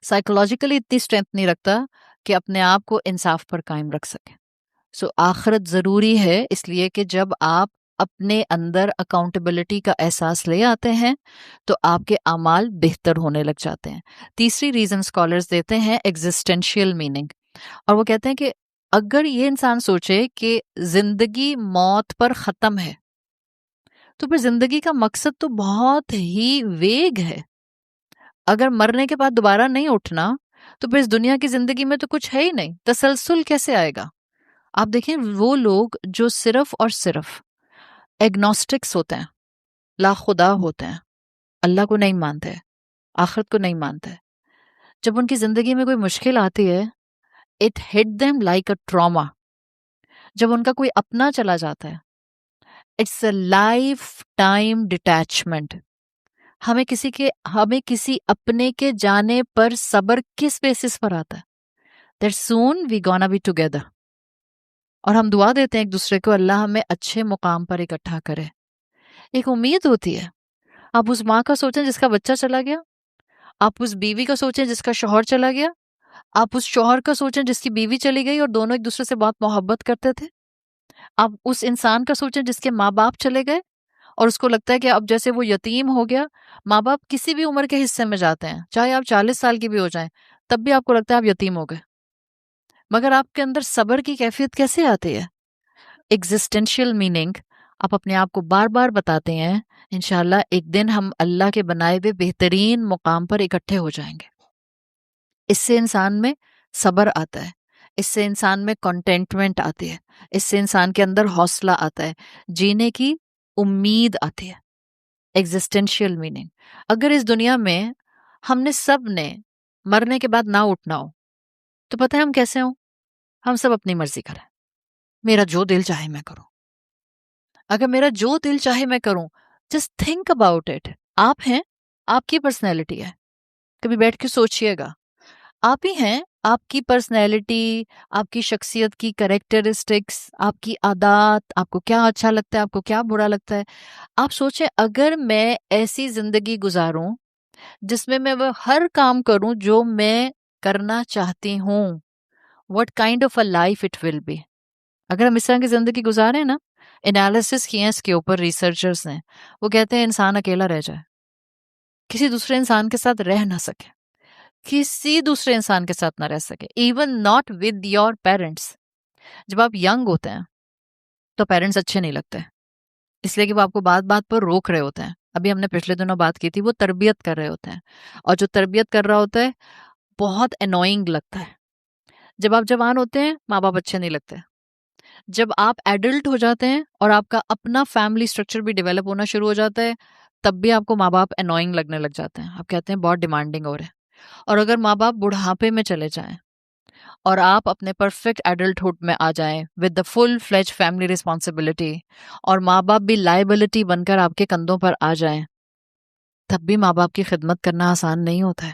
سائیکولوجیکلی اتنی اسٹرینتھ نہیں رکھتا کہ اپنے آپ کو انصاف پر قائم رکھ سکے. سو آخرت ضروری ہے، اس لیے کہ جب آپ اپنے اندر اکاؤنٹیبلٹی کا احساس لے آتے ہیں تو آپ کے اعمال بہتر ہونے لگ جاتے ہیں. تیسری ریزن اسکالرز دیتے ہیں ایگزسٹینشیل میننگ، اور وہ کہتے ہیں کہ اگر یہ انسان سوچے کہ زندگی موت پر ختم ہے تو پھر زندگی کا مقصد تو بہت ہی ویگ ہے. اگر مرنے کے بعد دوبارہ نہیں اٹھنا تو پھر اس دنیا کی زندگی میں تو کچھ ہے ہی نہیں، تسلسل کیسے آئے گا؟ آپ دیکھیں وہ لوگ جو صرف اور صرف ایگنوسٹکس ہوتے ہیں، لا خدا ہوتے ہیں، اللہ کو نہیں مانتے، آخرت کو نہیں مانتے، جب ان کی زندگی میں کوئی مشکل آتی ہے it hit them like a trauma. جب ان کا کوئی اپنا چلا جاتا ہے it's a lifetime detachment. ہمیں کسی اپنے کے جانے پر صبر کس بیسس پر آتا ہے؟ that soon we gonna be together. اور ہم دعا دیتے ہیں ایک دوسرے کو اللہ ہمیں اچھے مقام پر اکٹھا کرے. ایک امید ہوتی ہے. آپ اس ماں کا سوچیں جس کا بچہ چلا گیا، آپ اس بیوی کا سوچیں جس کا شوہر چلا گیا، آپ اس شوہر کا سوچیں جس کی بیوی چلی گئی اور دونوں ایک دوسرے سے بہت محبت کرتے تھے، آپ اس انسان کا سوچیں جس کے ماں باپ چلے گئے اور اس کو لگتا ہے کہ اب جیسے وہ یتیم ہو گیا. ماں باپ کسی بھی عمر کے حصے میں جاتے ہیں، چاہے آپ 40 سال کی بھی ہو جائیں، تب بھی آپ کو لگتا ہے آپ یتیم ہو گئے. مگر آپ کے اندر صبر کی کیفیت کیسے آتی ہے؟ Existential meaning. آپ اپنے آپ کو بار بار بتاتے ہیں انشاءاللہ ایک دن ہم اللہ کے بنائے ہوئے بہترین مقام پر اکٹھے ہو جائیں گے. اس سے انسان میں صبر آتا ہے، اس سے انسان میں کنٹینٹمنٹ آتی ہے، اس سے انسان کے اندر حوصلہ آتا ہے، جینے کی امید آتی ہے. Existential meaning. اگر اس دنیا میں ہم نے سب نے مرنے کے بعد نہ اٹھنا ہو تو پتہ ہے ہم کیسے ہوں؟ ہم سب اپنی مرضی کریں، میرا جو دل چاہے میں کروں. اگر میرا جو دل چاہے میں کروں، جسٹ تھنک اباؤٹ اٹ. آپ ہیں، آپ کی پرسنالٹی ہے، کبھی بیٹھ کے سوچئے گا. آپ ہی ہیں، آپ کی پرسنالٹی، آپ کی شخصیت کی کریکٹرسٹکس، آپ کی عادات، آپ کو کیا اچھا لگتا ہے، آپ کو کیا برا لگتا ہے. آپ سوچیں اگر میں ایسی زندگی گزاروں جس میں وہ ہر کام کروں جو میں کرنا چاہتی ہوں، what kind of a life it will be. اگر ہم اس طرح کی زندگی گزاریں نا انالیسس کیے ہیں اس کے اوپر ریسرچرز نے. وہ کہتے ہیں انسان اکیلا رہ جائے, کسی دوسرے انسان کے ساتھ رہ نہ سکے, کسی دوسرے انسان کے ساتھ نہ رہ سکے, even not with your parents. جب آپ ینگ ہوتے ہیں تو پیرنٹس اچھے نہیں لگتے, اس لیے کہ وہ آپ کو بات بات پر روک رہے ہوتے ہیں. ابھی ہم نے پچھلے دنوں بات کی تھی, وہ تربیت کر رہے ہوتے ہیں, اور جو تربیت کر رہا ہوتا ہے بہت انوئنگ لگتا ہے. جب آپ جوان ہوتے ہیں ماں باپ اچھے نہیں لگتے. جب آپ ایڈلٹ ہو جاتے ہیں اور آپ کا اپنا فیملی اسٹرکچر بھی ڈیولپ ہونا شروع ہو جاتا ہے, تب بھی آپ کو ماں باپ انوئنگ لگنے لگ جاتے ہیں. آپ کہتے ہیں بہت ڈیمانڈنگ ہو رہے ہیں. اور اگر ماں باپ بڑھاپے میں چلے جائیں اور آپ اپنے پرفیکٹ ایڈلٹہڈ میں آ جائیں with the full fledge family responsibility, اور ماں باپ بھی لائبلٹی بن کر آپ کے کندھوں پر آ جائیں, تب بھی ماں باپ کی خدمت کرنا آسان نہیں ہوتا ہے,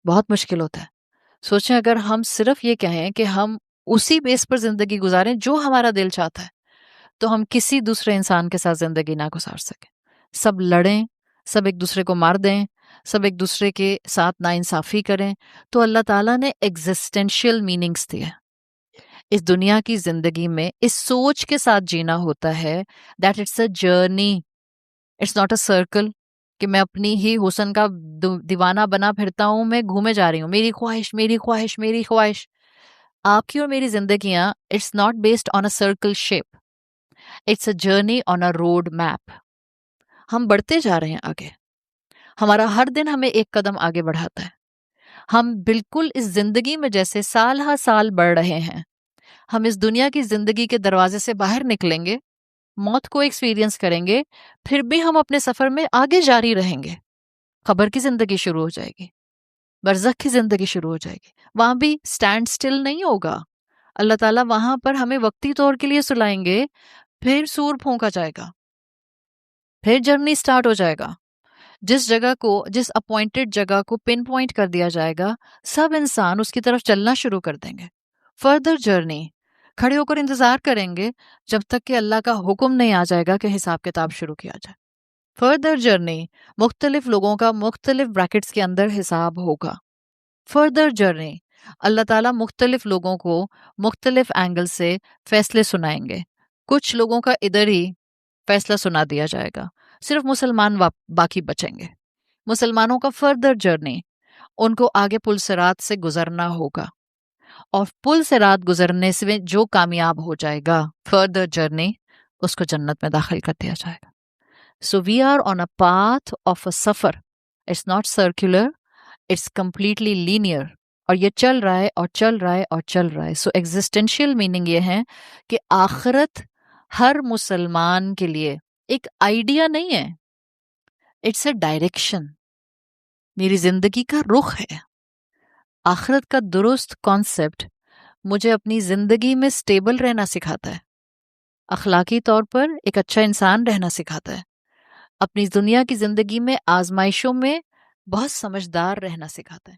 بہت مشکل ہوتا ہے. سوچیں اگر ہم صرف یہ کہیں کہ ہم اسی بیس پر زندگی گزاریں جو ہمارا دل چاہتا ہے, تو ہم کسی دوسرے انسان کے ساتھ زندگی نہ گزار سکیں. سب لڑیں, سب ایک دوسرے کو مار دیں, سب ایک دوسرے کے ساتھ ناانصافی کریں, تو اللہ تعالیٰ نے ایگزسٹینشیل میننگز دیے. اس دنیا کی زندگی میں اس سوچ کے ساتھ جینا ہوتا ہے that it's a journey, it's not a circle کہ میں اپنی ہی حسن کا دیوانہ بنا پھرتا ہوں, میں گھومے جا رہی ہوں, میری خواہش میری خواہش میری خواہش. آپ کی اور میری زندگیاں it's not based on a circle shape, it's a journey on a road map. ہم بڑھتے جا رہے ہیں آگے, ہمارا ہر دن ہمیں ایک قدم آگے بڑھاتا ہے. ہم بالکل اس زندگی میں جیسے سال ہر سال بڑھ رہے ہیں. ہم اس دنیا کی زندگی کے دروازے سے باہر نکلیں گے, موت کو ایکسپیرینس کریں گے, پھر بھی ہم اپنے سفر میں آگے جاری رہیں گے. قبر کی زندگی شروع ہو جائے گی, برزخ کی زندگی شروع ہو جائے گی, وہاں بھی سٹینڈ سٹل نہیں ہوگا. اللہ تعالیٰ وہاں پر ہمیں وقتی طور کے لیے سلائیں گے, پھر سور پھونکا جائے گا, پھر جرنی سٹارٹ ہو جائے گا. جس جگہ کو, جس اپوائنٹڈ جگہ کو پن پوائنٹ کر دیا جائے گا, سب انسان اس کی طرف چلنا شروع کر دیں گے. فردر جرنی, کھڑے ہو کر انتظار کریں گے جب تک کہ اللہ کا حکم نہیں آ جائے گا کہ حساب کتاب شروع کیا جائے. فردر جرنی, مختلف لوگوں کا مختلف بریکٹس کے اندر حساب ہوگا. فردر جرنی, اللہ تعالیٰ مختلف لوگوں کو مختلف اینگل سے فیصلے سنائیں گے. کچھ لوگوں کا ادھر ہی فیصلہ سنا دیا جائے گا, صرف مسلمان باقی بچیں گے. مسلمانوں کا فردر جرنی, ان کو آگے پل صراط سے گزرنا ہوگا, اور پل صراط گزرنے سے جو کامیاب ہو جائے گا, فردر جرنی, اس کو جنت میں داخل کر دیا جائے گا. So we are on a path of a safar. It's not circular, it's completely linear. اور یہ چل رہا ہے اور چل رہا ہے اور چل رہا ہے. سو ایگزسٹینشیل میننگ یہ ہے کہ آخرت ہر مسلمان کے لیے ایک آئیڈیا نہیں ہے, اٹس اے ڈائریکشن. میری زندگی کا رخ ہے. آخرت کا درست کانسیپٹ مجھے اپنی زندگی میں سٹیبل رہنا سکھاتا ہے, اخلاقی طور پر ایک اچھا انسان رہنا سکھاتا ہے, اپنی دنیا کی زندگی میں آزمائشوں میں بہت سمجھدار رہنا سکھاتا ہے.